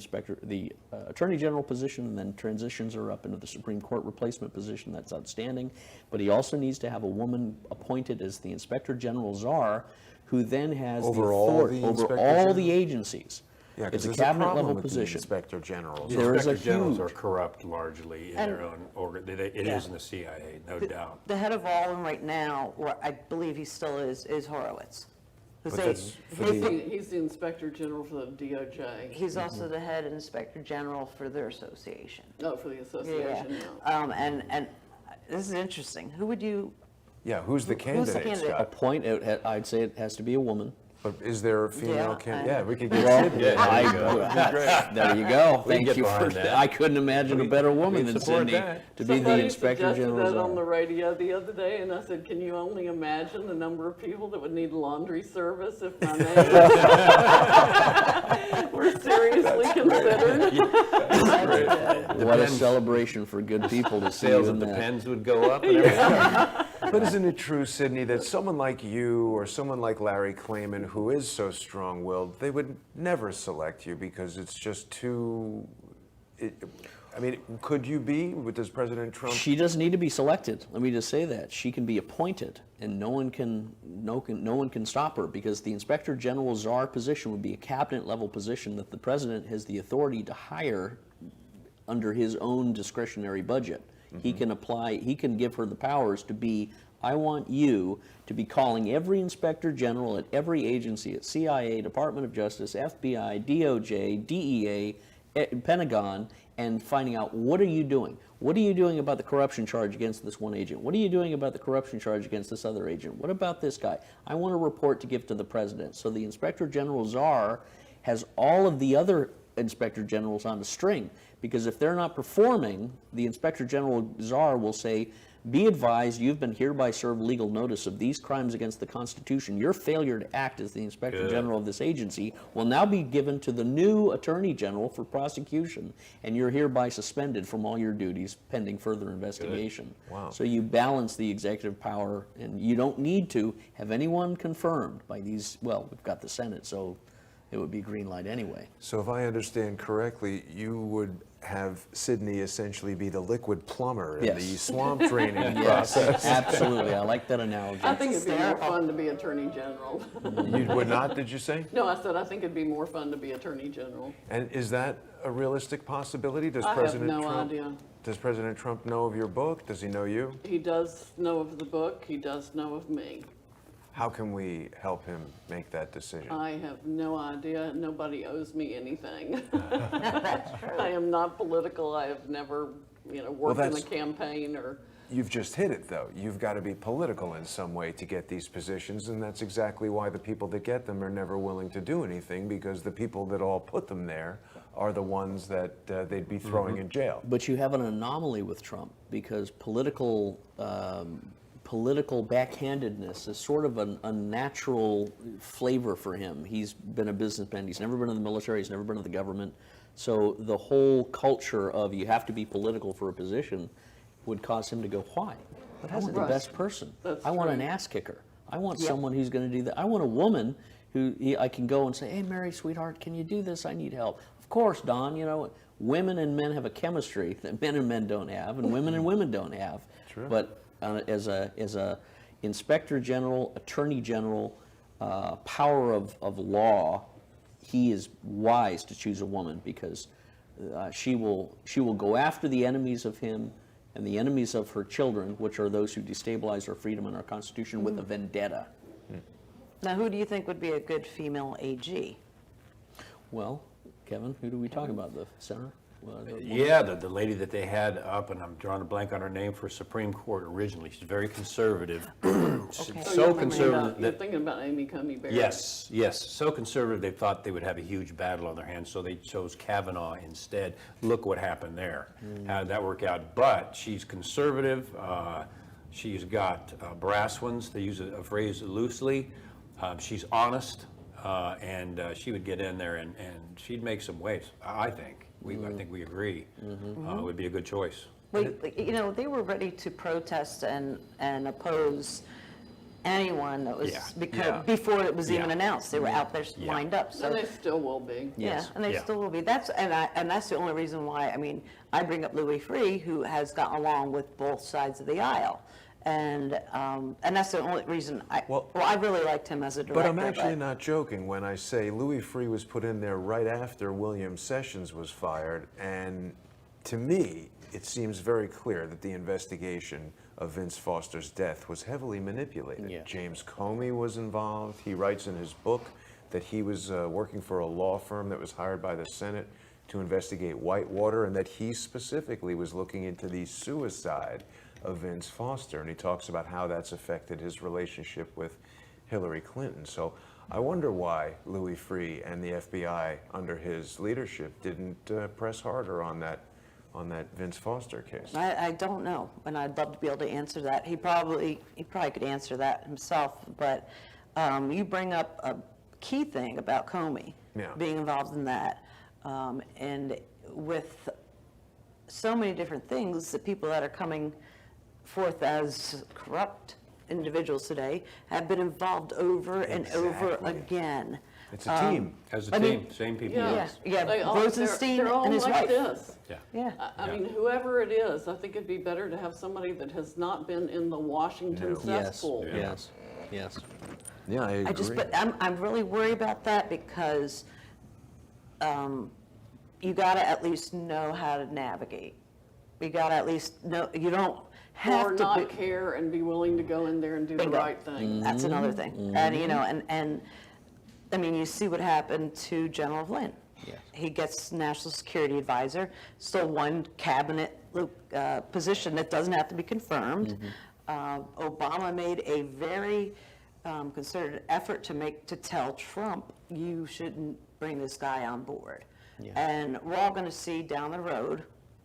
attorney general position and then transitions her up into the Supreme Court replacement position, that's outstanding. But he also needs to have a woman appointed as the inspector general czar, who then has Over the all authority the over inspector all generals? the agencies. Yeah, It's a there's cabinet problem level with position. The inspector generals. The There is a inspector generals are huge- corrupt largely in their own organ. It is in the CIA, no doubt. The head of all of them right now, or I believe he still is Horowitz. 'Cause But they- that's for they- the- He's the inspector general for the DOJ. He's also the head inspector general for their association. Oh, for the association, yeah. And this is interesting. Who would you, Yeah, who's the Who's the candidate, candidate? Scott? Appoint, I'd say it has to be a woman. But is there a female Yeah, candidate? I- Yeah, we could get Well, Sidney. there you go. We can Thank get you for behind that. that. I couldn't imagine a better woman we'd than support Sidney that. to be the Somebody inspector suggested general. that on the radio the other day, and I said, can you only imagine the number of people that would need laundry service if my name were seriously considered? What a celebration for good people to see Sales you of in the that. pens would go up and everything. But isn't it true, Sidney, that someone like you or someone like Larry Klayman, who is so strong-willed, they would never select you because it's just too... I mean, could you be? Does President Trump? She doesn't need to be selected. Let me just say that. She can be appointed, and no one can stop her, because the Inspector General czar position would be a cabinet level position that the president has the authority to hire under his own discretionary budget. He can give her the powers to be, I want you to be calling every inspector general at every agency, at CIA, Department of Justice, FBI, DOJ, DEA, Pentagon, and finding out, what are you doing? What are you doing about the corruption charge against this one agent? What are you doing about the corruption charge against this other agent? What about this guy? I want a report to give to the president. So the Inspector General czar has all of the other inspector generals on the string, because if they're not performing, the Inspector General czar will say, be advised, you've been hereby served legal notice of these crimes against the Constitution. Your failure to act as the Inspector General of this agency will now be given to the new Attorney General for prosecution, and you're hereby suspended from all your duties pending further investigation. Wow. So you balance the executive power, and you don't need to have anyone confirmed by these, well, we've got the Senate, so it would be green light anyway. So if I understand correctly, you would have Sidney essentially be the liquid plumber in Yes. the swamp draining process. Absolutely, I like that analogy. I think it'd be more fun to be Attorney General. You would not, did you say? No, I said I think it'd be more fun to be Attorney General. And is that a realistic possibility? Does I have President no Trump? idea. Does President Trump know of your book? Does he know you? He does know of the book, he does know of me. How can we help him make that decision? I have no idea, nobody owes me anything. That's true. I am not political, I have never, worked in a that's- campaign or, You've just hit it, though. You've got to be political in some way to get these positions, and that's exactly why the people that get them are never willing to do anything, because the people that all put them there are the ones that they'd be throwing in jail. But you have an anomaly with Trump, because political backhandedness is sort of a natural flavor for him. He's been a businessman. He's never been in the military. He's never been in the government. So the whole culture of you have to be political for a position would cause him to go, why? But I want the best person. That's I want true. an ass kicker. I want someone who's going to do that. I want a woman I can go and say, hey, Mary, sweetheart, can you do this? I need help. Of course, Don, women and men have a chemistry that men and men don't have, and women don't have. True. But as a inspector general, attorney general, power of law, he is wise to choose a woman, because she will go after the enemies of him and the enemies of her children, which are those who destabilize our freedom and our Constitution, with a vendetta. Now, who do you think would be a good female AG? Well, Kevin, who do we talk about? The senator? Yeah, the lady that they had up, and I'm drawing a blank on her name, for Supreme Court originally. She's very conservative. So conservative you're that, thinking about Amy Coney Barrett. yes, so conservative they thought they would have a huge battle on their hands, so they chose Kavanaugh instead. Look what happened there. How did that work out? But she's conservative. She's got brass ones, to use a phrase loosely. She's honest, and she would get in there and she'd make some waves, I think. I think we agree. Would be a good choice. Well, they were ready to protest and oppose anyone that was, before it was even announced. They were out there lined up. So And they still will be. Yes. and they still will be. That's the only reason why. I mean, I bring up Louis Freeh, who has gotten along with both sides of the aisle, and that's the only reason. I really liked him as a director. But I'm actually not joking when I say Louis Freeh was put in there right after William Sessions was fired, and to me, it seems very clear that the investigation of Vince Foster's death was heavily manipulated. Yeah. James Comey was involved. He writes in his book that he was working for a law firm that was hired by the Senate to investigate Whitewater, and that he specifically was looking into the suicide of Vince Foster, and he talks about how that's affected his relationship with Hillary Clinton. So I wonder why Louis Freeh and the FBI under his leadership didn't press harder on that Vince Foster case. I don't know, and I'd love to be able to answer that. He probably could answer that himself. But you bring up a key thing about Comey being involved in that, and with so many different things, the people that are coming forth as corrupt individuals today have been involved over and over Exactly. again. It's a team. As a I mean- team, same people. Yeah. yes. Yeah, They all- Rosenstein they're all and his like wife. this. Yeah. Yeah. I Yeah. mean, whoever it is, I think it'd be better to have somebody that has not been in the Washington No. Yes, cesspool. yes, yes. Yeah, I agree. But I'm really worried about that because you gotta at least know how to navigate. You gotta at least know, you don't have Or to not be. care and be willing to go in there and do the Bingo. right thing. That's another thing. And, you know, and, I mean, you see what happened to General Flynn. Yes. He gets National Security Advisor, still one cabinet position that doesn't have to be confirmed. Obama made a very concerted effort to tell Trump, you shouldn't bring this guy on board. Yeah. And we're all going to see down the road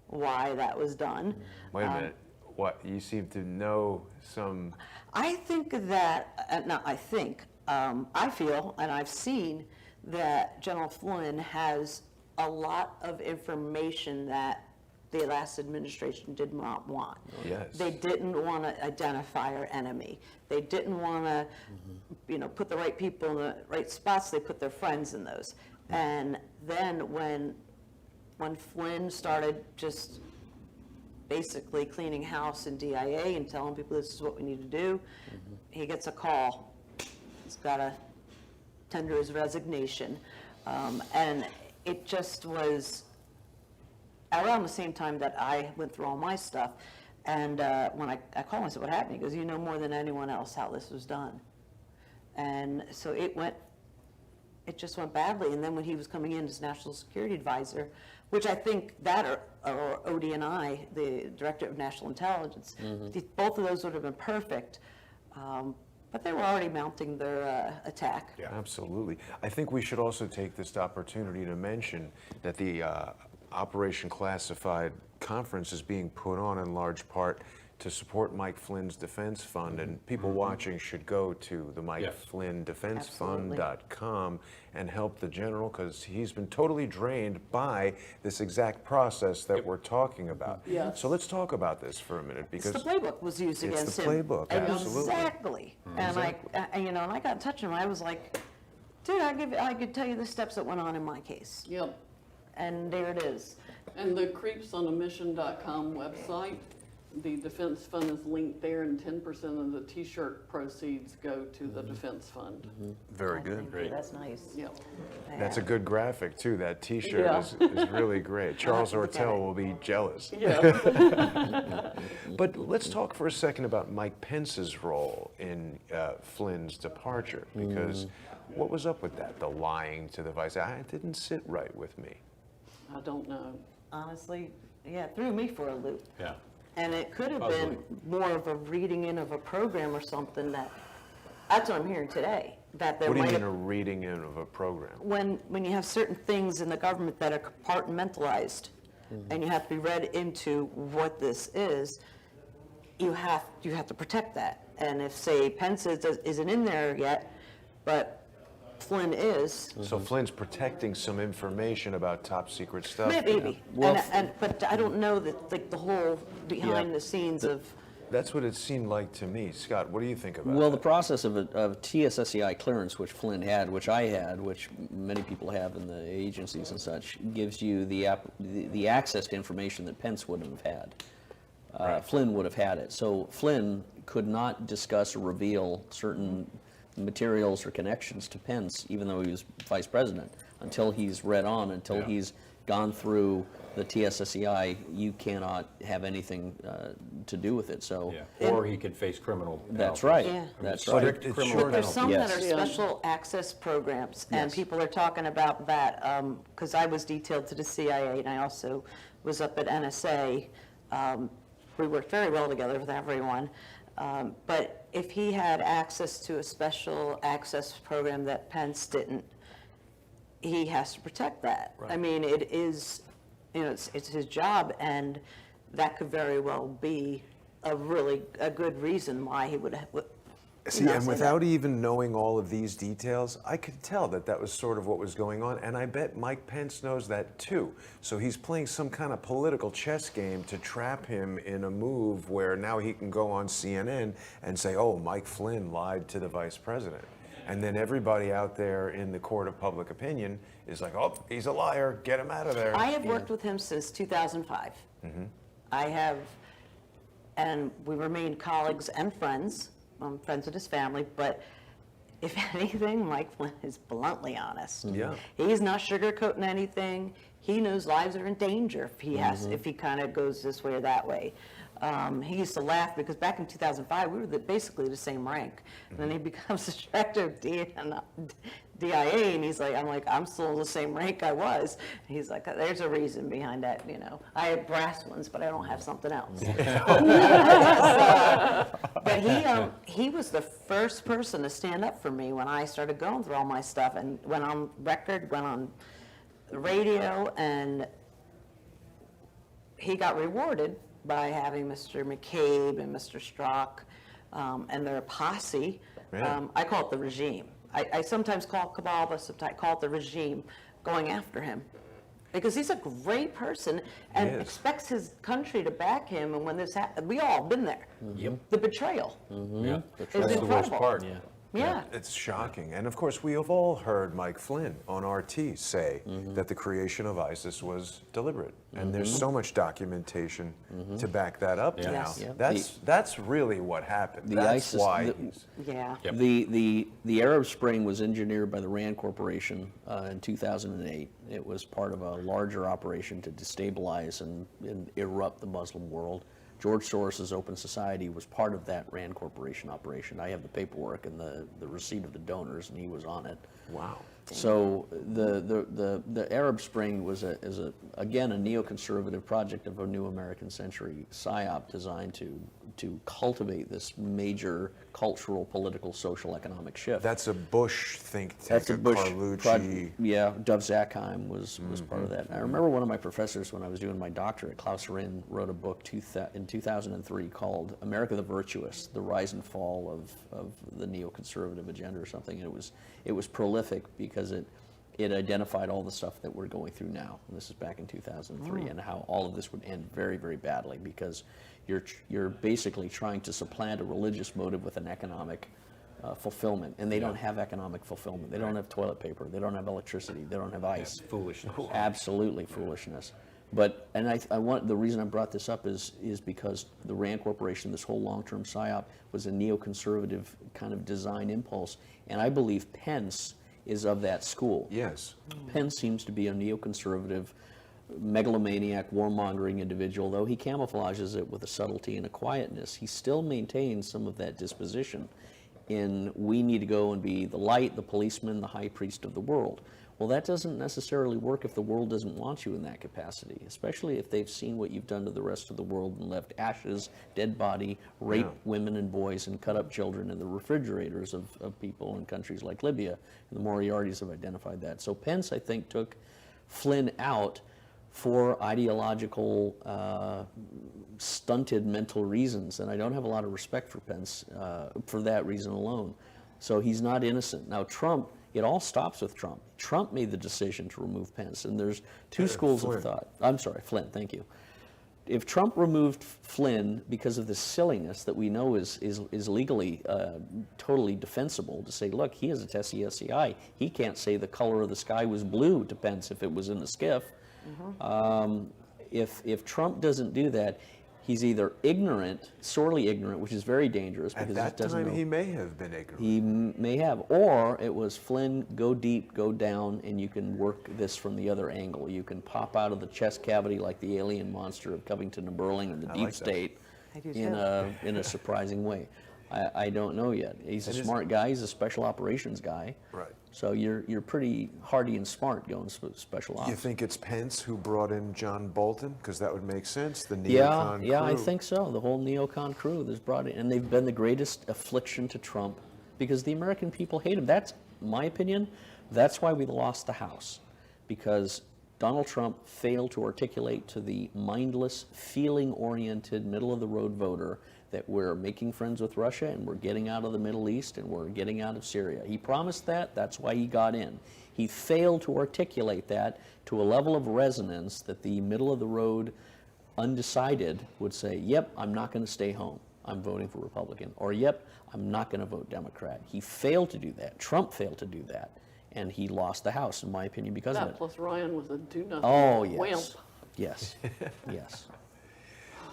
why that was done. Wait a minute. What, you seem to know some, I think that, not I think, I feel, and I've seen, that General Flynn has a lot of information that the last administration did not want. Yes. They didn't want to identify our enemy. They didn't want to, you know, put the right people in the right spots. They put their friends in those. And then when Flynn started just basically cleaning house in DIA and telling people this is what we need to do, he gets a call. He's got to tender his resignation. And it just was around the same time that I went through all my stuff. And when I called him, I said, what happened? He goes, you know more than anyone else how this was done. And so it just went badly. And then when he was coming in as National Security Advisor, which I think that or ODNI, the Director of National Intelligence, both of those would have been perfect. But they were already mounting their attack. absolutely. I think we should also take this opportunity to mention that the Operation Classified Conference is being put on in large part to support Mike Flynn's defense fund, and people watching should go to the Mike Yes. Flynn Defense Absolutely. Fund.com and help the general, because he's been totally drained by this exact process that we're talking about. Yes. So let's talk about this for a minute, It's because the playbook was used It's against the him. playbook, And absolutely. Exactly. And you know, and I got in touch with him. I was like, dude, I could tell you the steps that went on in my case. Yep. And there it is. And the creepsonamission.com website, the defense fund is linked there, and 10% of the t-shirt proceeds go to the defense fund. very good. Thank you. That's nice. Yep. That's a good graphic too. That T-shirt Yeah. is really great. Charles look at Ortel it. will be jealous. Yeah. But let's talk for a second about Mike Pence's role in Flynn's departure, because what was up with that? The lying to the vice. It didn't sit right with me. I don't know. Honestly, yeah, it threw me for a loop. Yeah. And it could have been more of a reading in of a program or something that's what I'm hearing today. That there What do you might mean have, a reading in of a program? when you have certain things in the government that are compartmentalized, and you have to be read into what this is, you have to protect that. And if, say, Pence isn't in there yet, but Flynn is, So Flynn's protecting some information about top secret stuff. maybe. Well, But I don't know that, like, the whole behind the scenes of, That's what it seemed like to me. Scott, what do you think about Well, that? the process of TSSCI clearance, which Flynn had, which I had, which many people have in the agencies and such, gives you the access to information that Pence wouldn't have had. Flynn would have had it. So Flynn could not discuss or reveal certain materials or connections to Pence, even though he was vice president, until he's read on, until Yeah. he's gone through the TSSCI. You cannot have anything to do with it. So Yeah. Or he could face criminal. that's penalties. right. Yeah. That's But right. it's Criminal short there's enough. some that Yes. are Yeah. special access programs, and Yes. people are talking about that, because I was detailed to the CIA, and I also was up at NSA. We worked very well together with everyone. But if he had access to a special access program that Pence didn't, he has to protect that. I mean, it is, you know, it's his job, and that could very well be a good reason why he would See, not and say without even knowing all of these details, I could tell that that was sort of what was going on, and I bet Mike Pence knows that too. So he's playing some kind of political chess game to trap him in a move where now he can go on CNN and say, oh, Mike Flynn lied to the vice president. And then everybody out there in the court of public opinion is like, oh, he's a liar, get him out of there. I have worked with him since 2005. I have, and we remain colleagues and friends. I'm friends with his family, but if anything, Mike Flynn is bluntly honest. Yeah. He's not sugarcoating anything. He knows lives are in danger if he has, if he kind of goes this way or that way. He used to laugh because back in 2005, we were basically the same rank. And then he becomes the director of DIA, and he's like, I'm still the same rank I was. And he's like, there's a reason behind that, you know. I have brass ones, but I don't have something else. But he was the first person to stand up for me when I started going through all my stuff and went on record, went on the radio, and he got rewarded by having Mr. McCabe and Mr. Strzok and their posse. Yeah. I call it the regime. I sometimes call cabal, but sometimes call it the regime going after him. Because he's a great person and He is. expects his country to back him. And when this happened, we all been there. Yep. The betrayal. Yeah. It's That's the worst incredible. part. Yeah. Yeah. It's shocking. And of course, we have all heard Mike Flynn on RT say that the creation of ISIS was deliberate. And there's so much documentation to back that up Yeah. now. Yes. Yeah. That's really what happened. The That's ISIS why the- he's... Yeah. Yep. The Arab Spring was engineered by the Rand Corporation in 2008. It was part of a larger operation to destabilize and erupt the Muslim world. George Soros's Open Society was part of that Rand Corporation operation. I have the paperwork and the receipt of the donors, and he was on it. Wow. So the Arab Spring was again a neoconservative project of a new American century psyop designed to cultivate this major cultural, political, social, economic shift. That's a Bush think tank, That's a Bush Carlucci. project. Yeah, Dov Zakheim was part of that. I remember one of my professors when I was doing my doctorate, Klaus Rinn, wrote a book in 2003 called America the Virtuous, The Rise and Fall of the Neoconservative Agenda or something. And it was prolific because it identified all the stuff that we're going through now. And this is back in 2003, and how all of this would end very, very badly because you're basically trying to supplant a religious motive with an economic fulfillment, and they don't have economic fulfillment. They don't have toilet paper. They don't have electricity. They don't have ice. Foolishness. Absolutely foolishness. But I want the reason I brought this up is because the Rand Corporation, this whole long-term psyop, was a neoconservative kind of design impulse, and I believe Pence is of that school. Yes. Pence seems to be a neoconservative, megalomaniac, warmongering individual, though he camouflages it with a subtlety and a quietness. He still maintains some of that disposition in we need to go and be the light, the policeman, the high priest of the world. Well, that doesn't necessarily work if the world doesn't want you in that capacity, especially if they've seen what you've done to the rest of the world and left ashes, dead body, raped women and boys, and cut up children in the refrigerators of people in countries like Libya. And the Moriartys have identified that. So Pence, I think, took Flynn out for ideological, stunted mental reasons. And I don't have a lot of respect for Pence for that reason alone. So he's not innocent. Now, Trump, it all stops with Trump. Trump made the decision to remove Pence, and there's two schools Flynn. of thought. I'm sorry, Flynn, thank you. If Trump removed Flynn because of the silliness that we know is legally totally defensible, to say, look, he has a SCI. He can't say the color of the sky was blue to Pence if it was in the skiff. If Trump doesn't do that, he's either ignorant, sorely ignorant, which is very dangerous because At that he doesn't time, know. he may have been ignorant. He may have, or it was Flynn, go deep, go down, and you can work this from the other angle. You can pop out of the chest cavity like the alien monster of Covington and Burling and the deep like that. state I do in a surprising way. I don't know yet. He's a smart guy. He's a special operations guy. Right. So you're pretty hardy and smart going special ops. You think it's Pence who brought in John Bolton? Because that would make sense, the Yeah, neocon yeah, I crew. think so. The whole neocon crew that's brought in, and they've been the greatest affliction to Trump because the American people hate him. That's my opinion. That's why we lost the House, because Donald Trump failed to articulate to the mindless, feeling-oriented, middle-of-the-road voter that we're making friends with Russia and we're getting out of the Middle East and we're getting out of Syria. He promised that. That's why he got in. He failed to articulate that to a level of resonance that the middle-of-the-road undecided would say, yep, I'm not going to stay home. I'm voting for Republican. Or, yep, I'm not going to vote Democrat. He failed to do that. Trump failed to do that. And he lost the House, in my opinion, because of That it. plus Ryan was a do-nothing Oh, wimp. yes. Yes. Yes.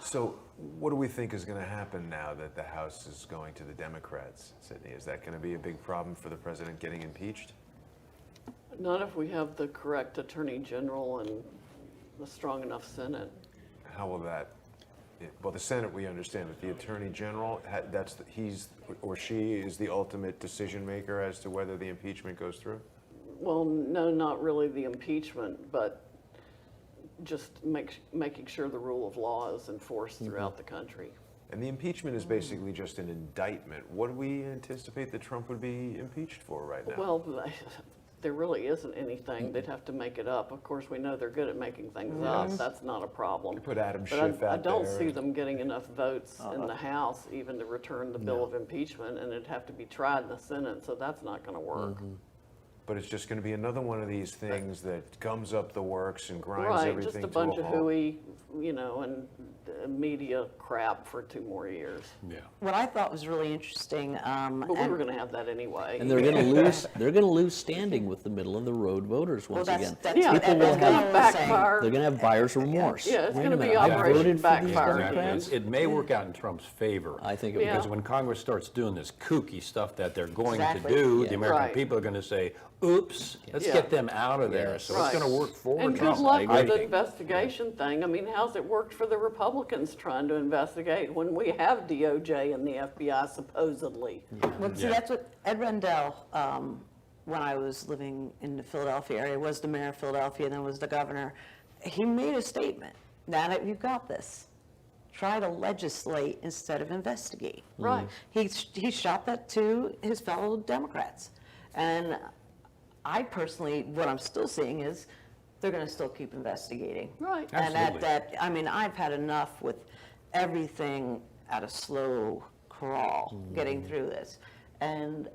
So what do we think is going to happen now that the House is going to the Democrats, Sidney? Is that going to be a big problem for the president getting impeached? Not if we have the correct Attorney General and a strong enough Senate. How will that, well, the Senate we understand, but the Attorney General, he's or she is the ultimate decision maker as to whether the impeachment goes through? Well, no, not really the impeachment, but just making sure the rule of law is enforced throughout the country. And the impeachment is basically just an indictment. What do we anticipate that Trump would be impeached for right now? Well, there really isn't anything. They'd have to make it up. Of course, we know they're good at making things up. That's not a problem. You put Adam But Schiff out there. I don't see them getting enough votes in the House even to return the bill of impeachment, and it'd have to be tried in the Senate, so that's not going to work. But it's just going to be another one of these things that gums up the works and grinds Right, everything just a to bunch a of halt. hooey, and media crap for 2 more years. Yeah. What I thought was really interesting, But we and- were going to have that anyway. And they're going to lose. They're going to lose standing with the middle-of-the-road voters well, once that's, again. that's Yeah, what and will it's Edwin going to Bell was saying. backfire. They're going to have buyer's remorse. Yeah, it's Wait gonna a be minute, I Operation voted for these Backfire. Democrats. It may work out in Trump's favor. I think it Yeah. Because when Congress starts doing this kooky stuff that they're going Exactly. to do, Yeah. the American Right. people are going to say, oops, let's Yeah. get them out of there. Yes. So Right. it's going to work for And Trump. good luck I with the think. investigation thing. I mean, how's it worked for the Republicans trying to investigate when we have DOJ and the FBI supposedly? Well, see, Yeah. that's what Ed Rendell, when I was living in the Philadelphia area, was the mayor of Philadelphia and then was the governor. He made a statement, now that you've got this, try to legislate instead of investigate. Right. He shot that to his fellow Democrats. And I personally, what I'm still seeing is they're going to still keep investigating. Right. And Absolutely. I mean, I've had enough with everything at a slow crawl getting through this. And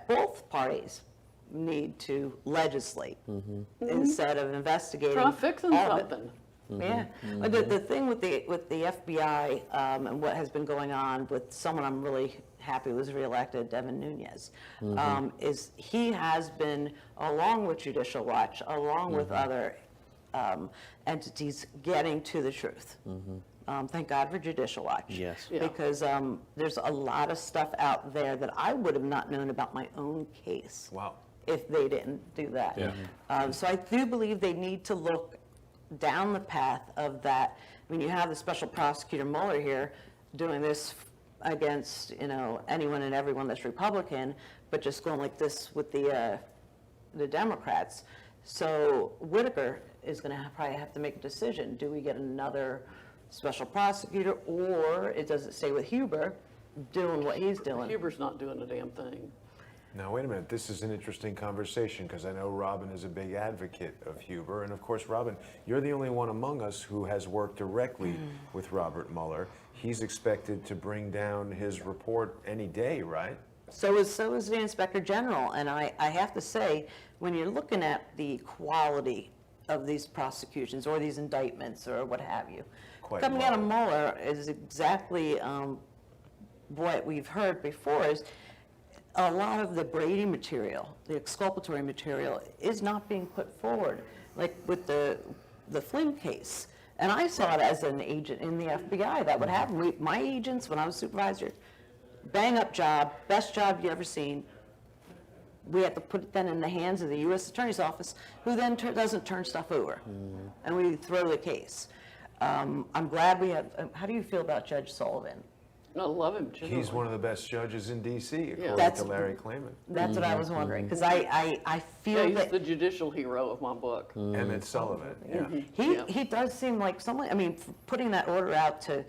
both parties need to legislate instead of investigating. Try fixing all of it. something. Yeah, but the thing with the FBI and what has been going on with someone I'm really happy was reelected, Devin Nunes, is he has been, along with Judicial Watch, along with other entities, getting to the truth. Thank God for Judicial Watch. Yes. Yeah. Because there's a lot of stuff out there that I would have not known about my own case Wow. if they didn't do that. Yeah. So I do believe they need to look down the path of that. I mean, you have the special prosecutor Mueller here doing this against, anyone and everyone that's Republican, but just going like this with the Democrats. So Whitaker is going to probably have to make a decision. Do we get another special prosecutor, or does it stay with Huber doing what he's doing? Huber's not doing a damn thing. Now, wait a minute. This is an interesting conversation because I know Robin is a big advocate of Huber. And of course, Robin, you're the only one among us who has worked directly with Robert Mueller. He's expected to bring down his report any day, right? So is the Inspector General, and I have to say, when you're looking at the quality of these prosecutions or these indictments or what have you, Quite coming out of low. Mueller is exactly what we've heard before is a lot of the Brady material, the exculpatory material, is not being put forward, like with the Flynn case. And I saw it as an agent in the FBI. That would happen. My agents, when I was supervisor, bang up job, best job you ever seen. We have to put it then in the hands of the U.S. Attorney's Office, who then doesn't turn stuff over, and we throw the case. I'm glad we have. How do you feel about Judge Sullivan? I love him generally. He's one of the best judges in D.C., according That's- to Larry Klayman. That's what I was wondering, because I Yeah, feel he's that the judicial hero of my book. Emmett Sullivan, yeah. Yeah. he does seem like someone. I mean, putting that order out to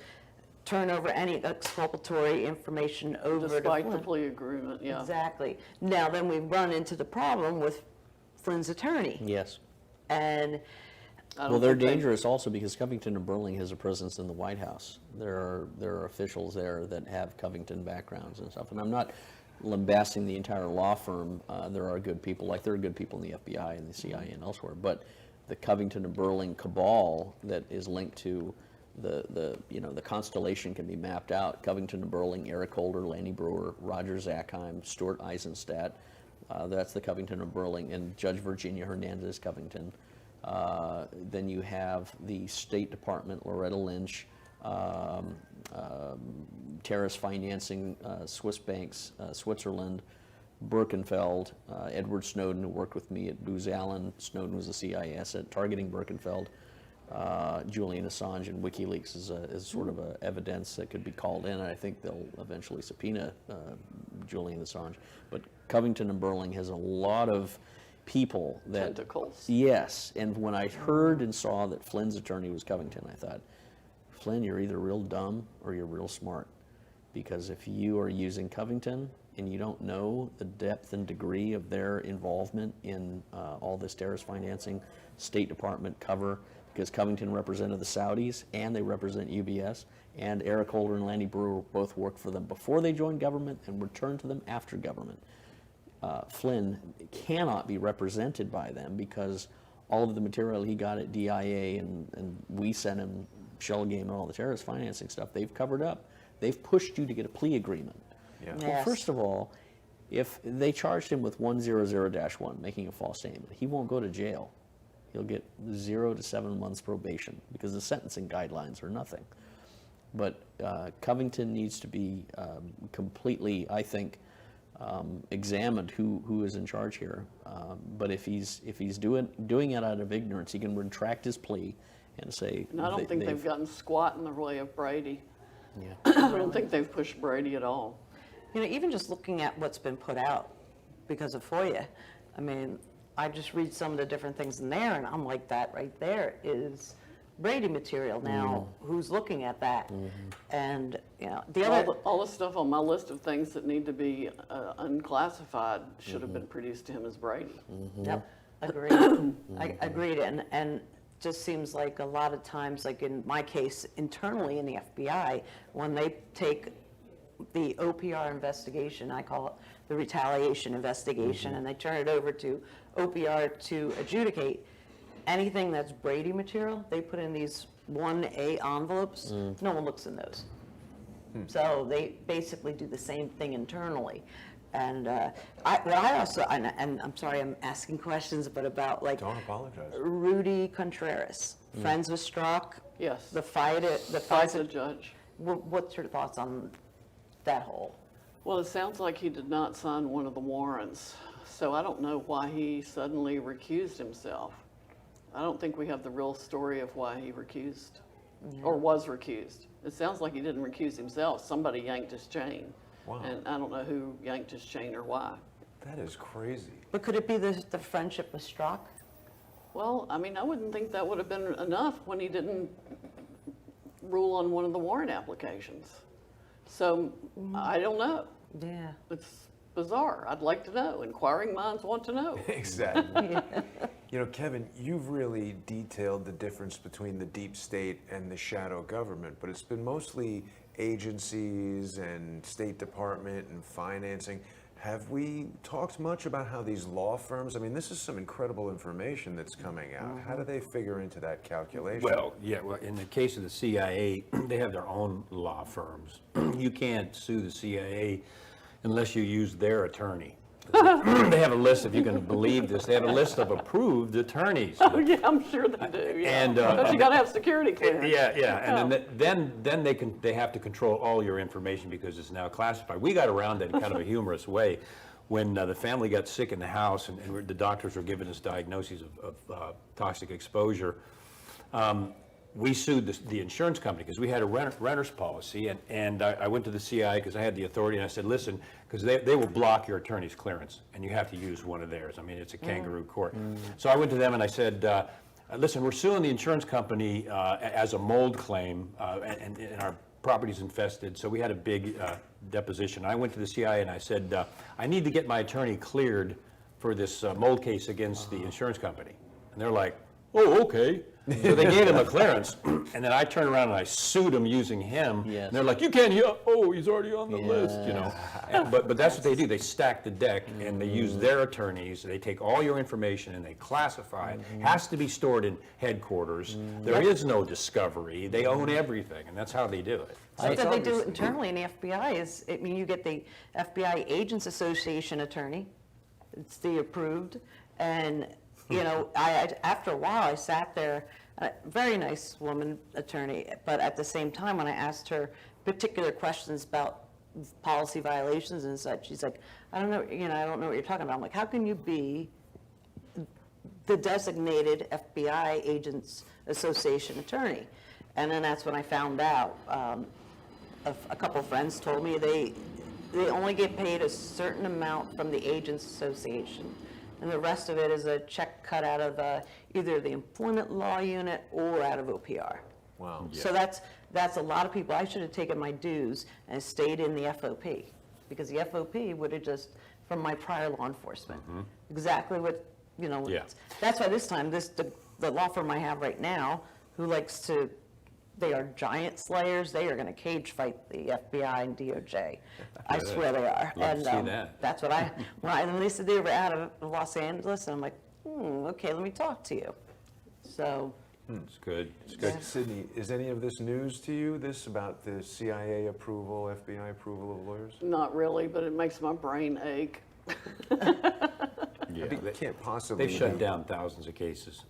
turn over any exculpatory information over to Despite the Flynn. plea agreement, yeah. Exactly. Now, then we run into the problem with Flynn's attorney. Yes. And I don't Well, they're think they- dangerous also because Covington and Burling has a presence in the White House. There are officials there that have Covington backgrounds and stuff. And I'm not lambasting the entire law firm. There are good people, like there are good people in the FBI and the CIA and elsewhere. But the Covington and Burling cabal that is linked to the constellation can be mapped out. Covington and Burling, Eric Holder, Lanny Brewer, Roger Zackheim, Stuart Eisenstadt. That's the Covington and Burling, and Judge Virginia Hernandez Covington. Then you have the State Department, Loretta Lynch, terrorist financing, Swiss banks, Switzerland, Birkenfeld, Edward Snowden, who worked with me at Booz Allen. Snowden was a CIA asset targeting Birkenfeld. Julian Assange and WikiLeaks is sort of a evidence that could be called in. And I think they'll eventually subpoena Julian Assange. But Covington and Burling has a lot of people that... Tentacles. Yes, and when I heard and saw that Flynn's attorney was Covington, I thought, Flynn, you're either real dumb or you're real smart. Because if you are using Covington and you don't know the depth and degree of their involvement in all this terrorist financing, State Department cover, because Covington represented the Saudis and they represent UBS, and Eric Holder and Lanny Brewer both worked for them before they joined government and returned to them after government. Flynn cannot be represented by them because all of the material he got at DIA and we sent him shell game and all the terrorist financing stuff, they've covered up. They've pushed you to get a plea agreement. Yeah. Well, Yes. first of all, if they charged him with 100-1, making a false statement, he won't go to jail. He'll get 0 to 7 months probation because the sentencing guidelines are nothing. But Covington needs to be completely, I think, examined who is in charge here. But if he's doing it out of ignorance, he can retract his plea and say. And I don't think they've gotten squat in the way of Brady. Yeah. I don't think they've pushed Brady at all. Even just looking at what's been put out because of FOIA, I mean, I just read some of the different things in there, and I'm like, that right there is Brady material. Now, who's looking at that? And, the other... All the stuff on my list of things that need to be unclassified should have been produced to him as Brady. Yep, agreed. Agreed, and just seems like a lot of times, like in my case, internally in the FBI, when they take the OPR investigation, I call it the retaliation investigation, and they turn it over to OPR to adjudicate, anything that's Brady material, they put in these 1A envelopes. No one looks in those. So they basically do the same thing internally. And I also, and I'm sorry I'm asking questions, but about like Don't apologize. Rudy Contreras, friends with Strzok, Yes. the fight, the FISA judge. What's your thoughts on that whole? Well, it sounds like he did not sign one of the warrants, so I don't know why he suddenly recused himself. I don't think we have the real story of why he recused, or was recused. It sounds like he didn't recuse himself. Somebody yanked his chain. Wow. And I don't know who yanked his chain or why. That is crazy. But could it be the friendship with Strzok? Well, I mean, I wouldn't think that would have been enough when he didn't rule on one of the warrant applications. So I don't know. Yeah. It's bizarre. I'd like to know. Inquiring minds want to know. Exactly. Kevin, you've really detailed the difference between the deep state and the shadow government, but it's been mostly agencies and State Department and financing. Have we talked much about how these law firms, I mean, this is some incredible information that's coming out. How do they figure into that calculation? Well, in the case of the CIA, they have their own law firms. You can't sue the CIA unless you use their attorney. They have a list, if you can believe this, they have a list of approved attorneys. Oh, yeah, I'm sure they do. Yeah. And, But you got to have security clearance. Yeah, and then they have to control all your information because it's now classified. We got around that in kind of a humorous way when the family got sick in the house and the doctors were giving us diagnoses of toxic exposure. We sued the insurance company because we had a renter's policy, and I went to the CIA because I had the authority, and I said, listen, because they will block your attorney's clearance, and you have to use one of theirs. I mean, it's a kangaroo court. So I went to them and I said, listen, we're suing the insurance company as a mold claim, and our property's infested, so we had a big deposition. I went to the CIA and I said, I need to get my attorney cleared for this mold case against the insurance company. And they're like, oh, okay. So they gave him a clearance, and then I turned around and I sued him using him. Yes. And they're like, you can't, oh, he's already on the list, you know. But that's what they do. They stack the deck, and they use their attorneys. They take all your information and they classify it. Has to be stored in headquarters. There is no discovery. They own everything, and that's how they do it. So that they do it internally in the FBI is, I mean, you get the FBI Agents Association attorney, it's the approved, and, you know, after a while, I sat there, a very nice woman attorney, but at the same time, when I asked her particular questions about policy violations and such, she's like, I don't know, you know, I don't know what you're talking about. I'm like, how can you be the designated FBI Agents Association attorney? And then that's when I found out, a couple of friends told me they only get paid a certain amount from the Agents Association, and the rest of it is a check cut out of either the employment law unit or out of OPR. Wow. So that's a lot of people. I should have taken my dues and stayed in the FOP, because the FOP would have just, from my prior law enforcement, exactly what, you know, Yeah. that's why this time, the law firm I have right now, who likes to, they are giant slayers. They are going to cage fight the FBI and DOJ. I swear they are. Love And to see that. that's what when they said they were out of Los Angeles, and I'm like, okay, let me talk to you. So, It's good. It's good. Sidney, is any of this news to you, this about the CIA approval, FBI approval of lawyers? Not really, but it makes my brain ache. Yeah, It can't possibly They've shut be. down thousands of cases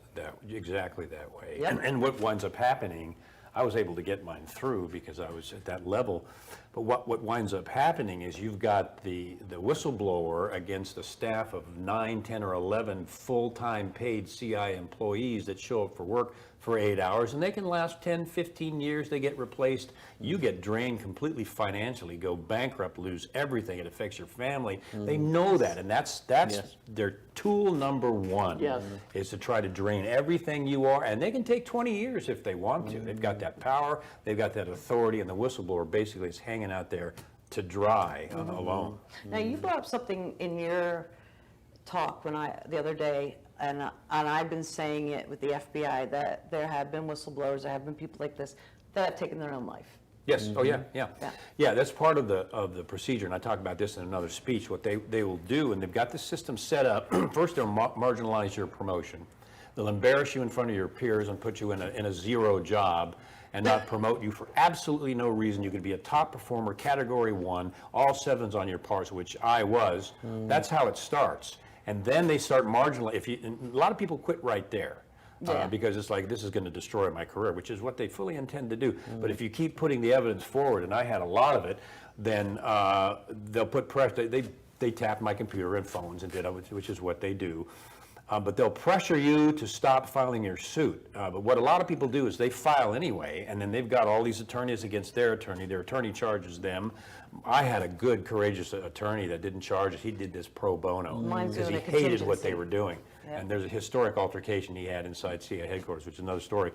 exactly that way. Yep. And what winds up happening, I was able to get mine through because I was at that level. But what winds up happening is you've got the whistleblower against a staff of 9, 10, or 11 full-time paid CI employees that show up for work for 8 hours, and they can last 10, 15 years. They get replaced. You get drained completely financially, go bankrupt, lose everything. It affects your family. They know that, and that's Yes. their tool number one. Yes. Is to try to drain everything you are, and they can take 20 years if they want to. They've got that power, they've got that authority, and the whistleblower basically is hanging out there to dry alone. now you brought up something in your talk the other day, and I've been saying it with the FBI, that there have been whistleblowers, there have been people like this that have taken their own life. Yes, oh yeah. Yeah. Yeah, that's part of the procedure, and I talk about this in another speech. What they will do, and they've got the system set up, first they'll marginalize your promotion. They'll embarrass you in front of your peers and put you in a zero job and not promote you for absolutely no reason. You could be a top performer, category 1, all 7s on your parts, which I was. That's how it starts. And then they start marginalizing. A lot of people quit right there. Yeah. Because it's like, this is going to destroy my career, which is what they fully intend to do. But if you keep putting the evidence forward, and I had a lot of it, then they'll put pressure. They tapped my computer and phones and did it, which is what they do. But they'll pressure you to stop filing your suit. But what a lot of people do is they file anyway, and then they've got all these attorneys against their attorney. Their attorney charges them. I had a good, courageous attorney that didn't charge us. He did this pro bono Mine's because he doing a hated what they contingency. were doing. Yeah. And there's a historic altercation he had inside CIA headquarters, which is another story.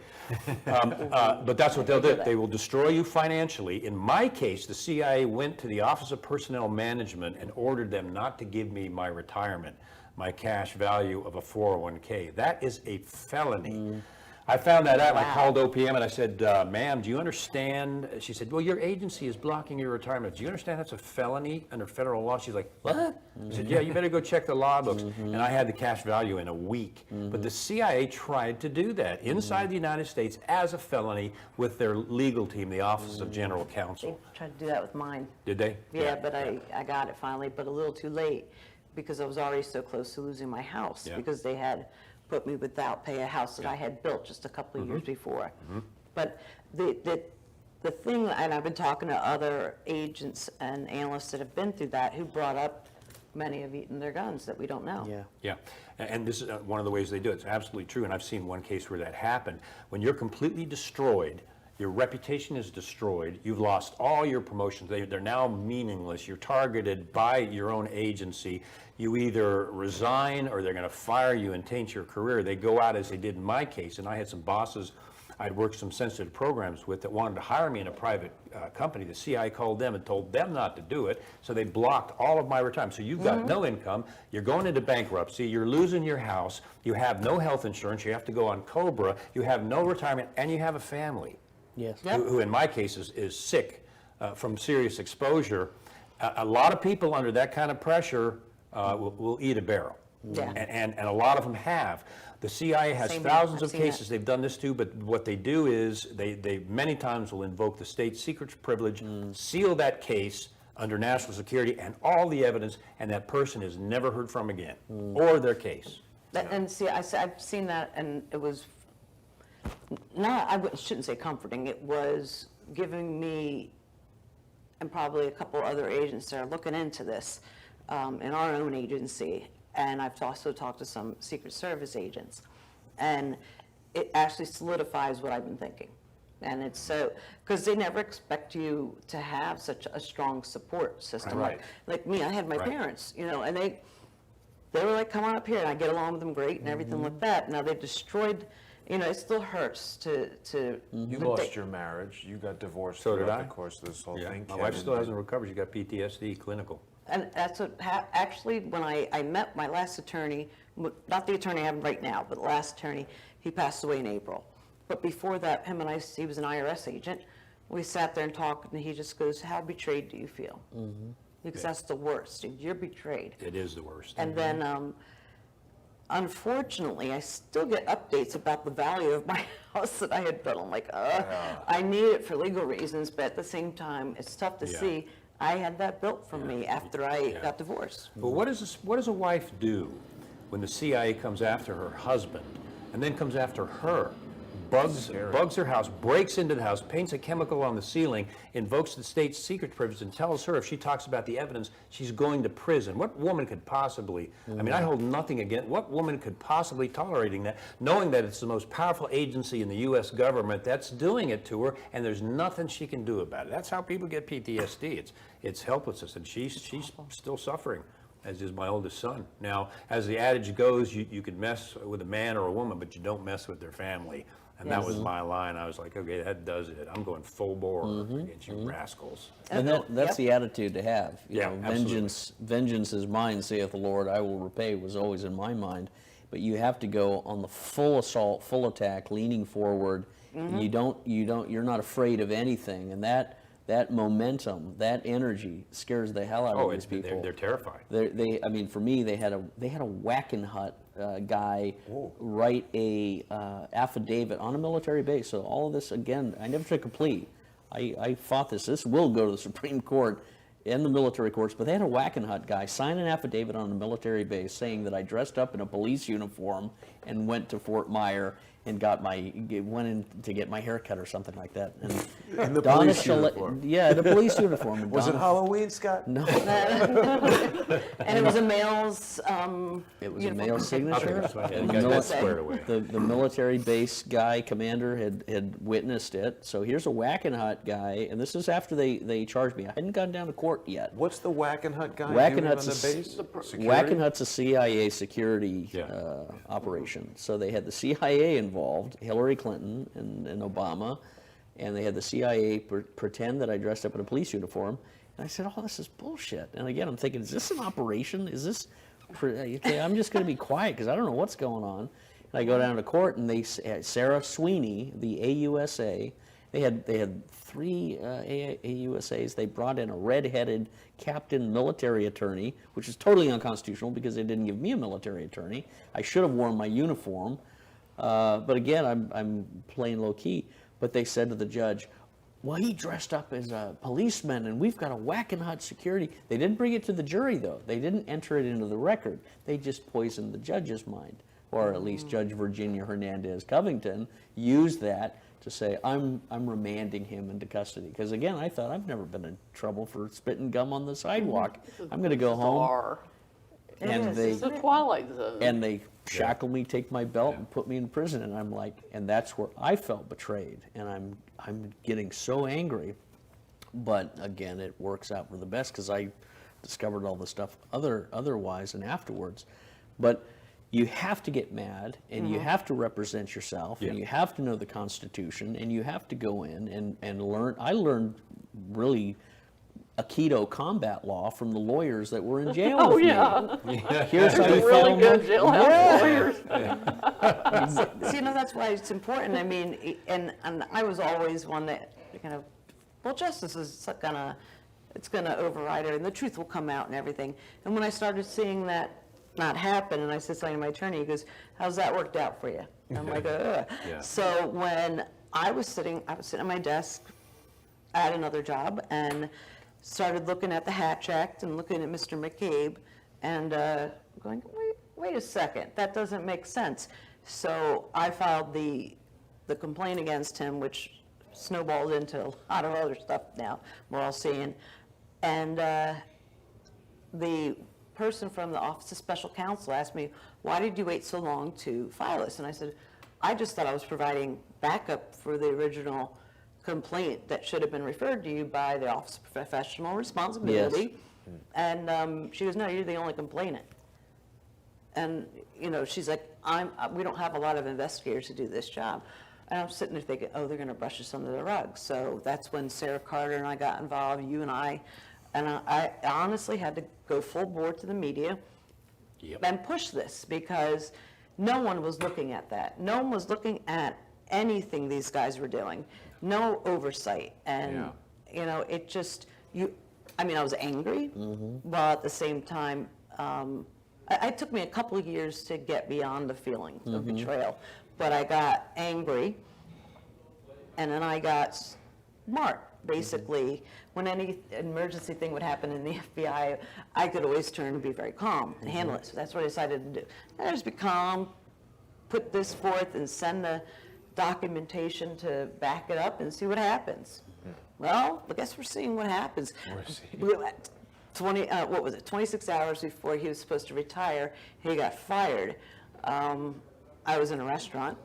But that's what they'll do. They will destroy you financially. In my case, the CIA went to the Office of Personnel Management and ordered them not to give me my retirement, my cash value of a 401k. That is a felony. I found that out, and I called OPM and I said, ma'am, do you understand? She said, well, your agency is blocking your retirement. Do you understand that's a felony under federal law? She's like, what? I said, yeah, you better go check the law books. And I had the cash value in a week. But the CIA tried to do that inside the United States as a felony with their legal team, the Office of General They Counsel. tried to do that with mine. Did they? Yeah, but I got it finally, but a little too late, because I was already so close to losing my house, Yeah. because they had put me without pay, a house that I had built just a couple of years before. But the thing, and I've been talking to other agents and analysts that have been through that, who brought up many have eaten their guns that we don't know. Yeah. Yeah, and this is one of the ways they do it. It's absolutely true, and I've seen one case where that happened. When you're completely destroyed, your reputation is destroyed, you've lost all your promotions, they're now meaningless, you're targeted by your own agency, you either resign or they're going to fire you and taint your career. They go out, as they did in my case, and I had some bosses I'd worked some sensitive programs with that wanted to hire me in a private company. The CIA called them and told them not to do it, so they blocked all of my retirement. So you've got no income, you're going into bankruptcy, you're losing your house, you have no health insurance, you have to go on COBRA, you have no retirement, and you have a family. Yes. Who in my case is sick from serious exposure. A lot of people under that kind of pressure will eat a barrel. Yeah. And a lot of them have. The CIA has Same here. thousands I've of seen cases they've done this to, but what they do is they many times will invoke the state secrets privilege, seal that case under national security and all the evidence, and that person is never heard from again, or their case. And see, I've seen that, and it was not, shouldn't say comforting, it was giving me, and probably a couple other agents that are looking into this in our own agency, and I've also talked to some Secret Service agents, and it actually solidifies what I've been thinking. And it's so, because they never expect you to have such a strong support system. Right. Like me, I had my Right. parents, and they were like, come on up here, and I get along with them great and everything like that. Now they've destroyed, it still hurts to. You lost your marriage. You got divorced So did throughout I. the course of this whole Yeah. thing. My wife Kevin still did. hasn't recovered. She's got PTSD, clinical. And that's what, actually, when I met my last attorney, not the attorney I have right now, but the last attorney, he passed away in April. But before that, he was an IRS agent. We sat there and talked, and he just goes, how betrayed do you feel? Because that's the worst. You're betrayed. It is the worst. And then, unfortunately, I still get updates about the value of my house that I had built. I'm like, I need it for legal reasons, but at the same time, it's tough to Yeah. see. I had that built for me after I got divorced. But what does a wife do when the CIA comes after her husband and then comes after her, bugs her house, breaks into the house, paints a chemical on the ceiling, invokes the state secret privilege, and tells her if she talks about the evidence, she's going to prison? What woman could possibly, I mean, I hold nothing against, what woman could possibly tolerating that, knowing that it's the most powerful agency in the U.S. government that's doing it to her, and there's nothing she can do about it? That's how people get PTSD. It's helplessness, and she's still suffering, as is my oldest son. Now, as the adage goes, you can mess with a man or a woman, but you don't mess with their family. And that was my line. I was like, okay, that does it. I'm going full bore against you rascals. And that's the attitude to have. You Yeah, know, absolutely. vengeance is mine, saith the Lord, I will repay, was always in my mind. But you have to go on the full assault, full attack, leaning forward. And you're not afraid of anything. And that momentum, that energy scares the hell out of these people. They're terrified. I mean, for me, they had a Wackenhut guy write a affidavit on a military base. So all of this, again, I never took a plea. I fought this. This will go to the Supreme Court and the military courts, but they had a Wackenhut guy sign an affidavit on a military base saying that I dressed up in a police uniform and went to Fort Myer and went in to get my hair cut or something like that. And In the police uniform. Yeah, the police uniform. And Was it Donna- Halloween, Scott? No, And it was a male's, it was a uniform. male signature. Okay, so I And got the that mili- squared away. The military base guy, commander, had witnessed it. So here's a Wackenhut guy, and this is after they charged me. I hadn't gone down to court yet. What's the Wackenhut guy doing on the Wackenhut's base? Security? Wackenhut's a CIA security Yeah. operation. So they had the CIA involved, Hillary Clinton and Obama, and they had the CIA pretend that I dressed up in a police uniform. And I said, oh, this is bullshit. And again, I'm thinking, is this an operation? Is this, okay, I'm just going to be quiet because I don't know what's going on. And I go down to court, and Sarah Sweeney, the AUSA, they had three AUSAs. They brought in a red-headed captain military attorney, which is totally unconstitutional because they didn't give me a military attorney. I should have worn my uniform. But again, I'm playing low-key. But they said to the judge, well, he dressed up as a policeman, and we've got a Wackenhut security. They didn't bring it to the jury, though. They didn't enter it into the record. They just poisoned the judge's mind, or at least Judge Virginia Hernandez Covington used that to say, I'm remanding him into custody. Because again, I thought, I've never been in trouble for spitting gum on the sidewalk. I'm going to go home. Bizarre. And is, they It's the Twilight Zone. and they shackle me, take my belt, and put me in prison. And I'm like, and that's where I felt betrayed. And I'm getting so angry. But again, it works out for the best because I discovered all the stuff otherwise and afterwards. But you have to get mad, and you have to represent yourself, and Yeah. you have to know the Constitution, and you have to go in and learn. I learned really Aikido combat law from the lawyers that were in jail Oh, with yeah. me. Here's how you Really film good it. jailhouse lawyers. So, you know, that's why it's important. I mean, and I was always one that kind of, well, justice is it's gonna override it, and the truth will come out and everything. And when I started seeing that not happen, and I said something to my attorney, he goes, "How's that worked out for you?" And I'm like, ugh. Yeah. So when I was sitting at my desk at another job and started looking at the Hatch Act and looking at Mr. McCabe and going, wait a second, that doesn't make sense. So I filed the complaint against him, which snowballed into a lot of other stuff now we're all seeing. And the person from the Office of Special Counsel asked me, why did you wait so long to file this? And I said, I just thought I was providing backup for the original complaint that should have been referred to you by the Office of Professional Responsibility. And she goes, no, you're the only complainant. And, you know, she's like, we don't have a lot of investigators to do this job. And I'm sitting there thinking, oh, they're going to brush us under the rug. So that's when Sarah Carter and I got involved, you and I honestly had to go full board to the media Yep. and push this, because no one was looking at that. No one was looking at anything these guys were doing. No oversight. And, Yeah. you know, it just, I mean, I was angry, while at the same time, it took me a couple of years to get beyond the feeling of betrayal. But I got angry, and then I got smart. Basically, when any emergency thing would happen in the FBI, I could always turn and be very calm and handle it. So that's what I decided to do. I just be calm, put this forth, and send the documentation to back it up and see what happens. Well, I guess we're seeing what happens. We're seeing. 26 hours before he was supposed to retire, he got fired. I was in a restaurant,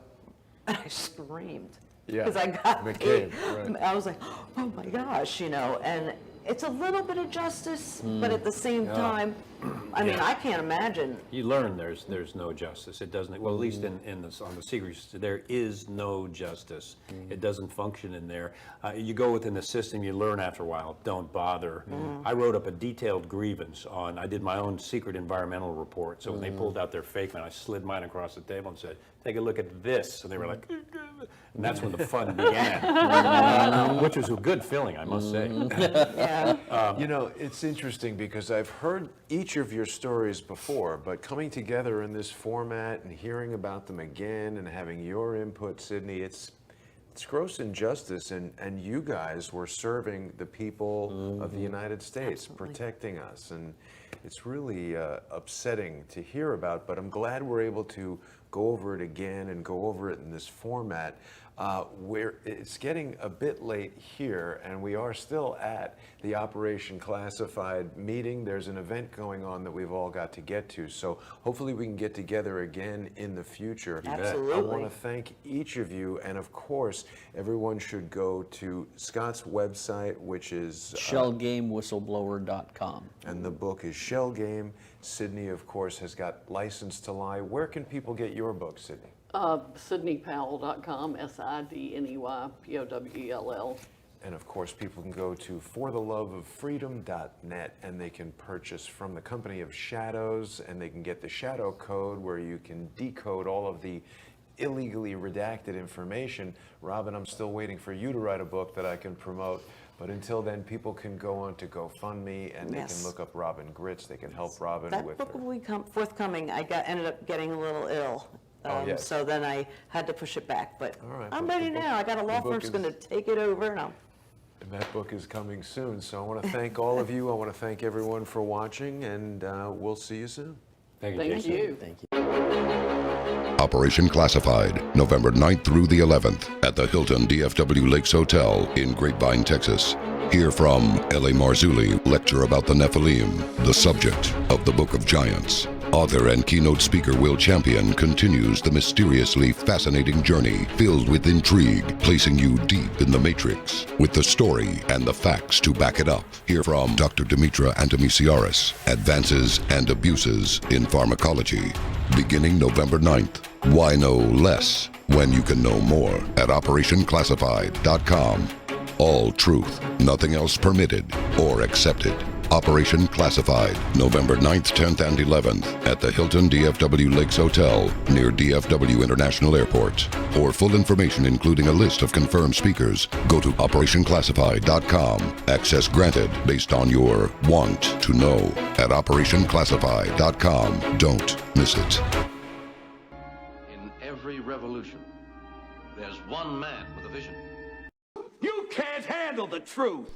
and I screamed. Yeah, Because I got McCabe, paid. right. I was like, oh my gosh, you know, and it's a little bit of justice, but at the same time, I mean, I can't imagine. You learn there's no justice. It doesn't, well, at least on the secrets, there is no justice. It doesn't function in there. You go within the system, you learn after a while, don't bother. I wrote up a detailed grievance I did my own secret environmental report. So when they pulled out their fake one, I slid mine across the table and said, take a look at this. And they were like, and that's when the fun began, which was a good feeling, I must say. Yeah. You know, it's interesting because I've heard each of your stories before, but coming together in this format and hearing about them again and having your input, Sidney, it's gross injustice, and you guys were serving the people of the United States, protecting us, and it's really upsetting to hear about, but I'm glad we're able to go over it again and go over it in this format. Where it's getting a bit late here, and we are still at the Operation Classified meeting. There's an event going on that we've all got to get to, so hopefully we can get together again in the future. Absolutely. I want to thank each of you, and of course, everyone should go to Scott's website, which is shellgamewhistleblower.com. and the book is Shell Game. Sidney, of course, has got License to Lie. Where can people get your book, Sidney? SidneyPowell.com, SidneyPowell. And of course, people can go to fortheloveoffreedom.net, and they can purchase from the Company of Shadows, and they can get the shadow code where you can decode all of the illegally redacted information. Robin, I'm still waiting for you to write a book that I can promote. But until then, people can go on to GoFundMe, and they Yes. can look up Robin Grits. They can help Robin That with book her. will be forthcoming. Ended up getting a little ill. Yes. So then I had to push it back, but All right, I'm but ready the book- now. I got a the law book firm that's is- going to take it over, and And that book is coming soon. So I want to thank all of you. I want to thank everyone for watching, and we'll see you soon. Thank you, Thank Jason. you. Thank you. Operation Classified, November 9th through the 11th at the Hilton DFW Lakes Hotel in Grapevine, Texas. Hear from L.A. Marzulli, lecture about the Nephilim, the subject of the Book of Giants. Author and keynote speaker Will Champion continues the mysteriously fascinating journey filled with intrigue, placing you deep in the matrix with the story and the facts to back it up. Hear from Dr. Dimitra Antomisiaris, Advances and Abuses in Pharmacology. beginning November 9th. Why know less when you can know more at OperationClassified.com. All truth, nothing else permitted or accepted. Operation Classified, November 9th, 10th, and 11th at the Hilton DFW Lakes Hotel near DFW International Airport. For full information, including a list of confirmed speakers, go to OperationClassified.com. Access granted based on your want to know at OperationClassified.com. Don't miss it. In every revolution, there's one man with a vision. You can't handle the truth.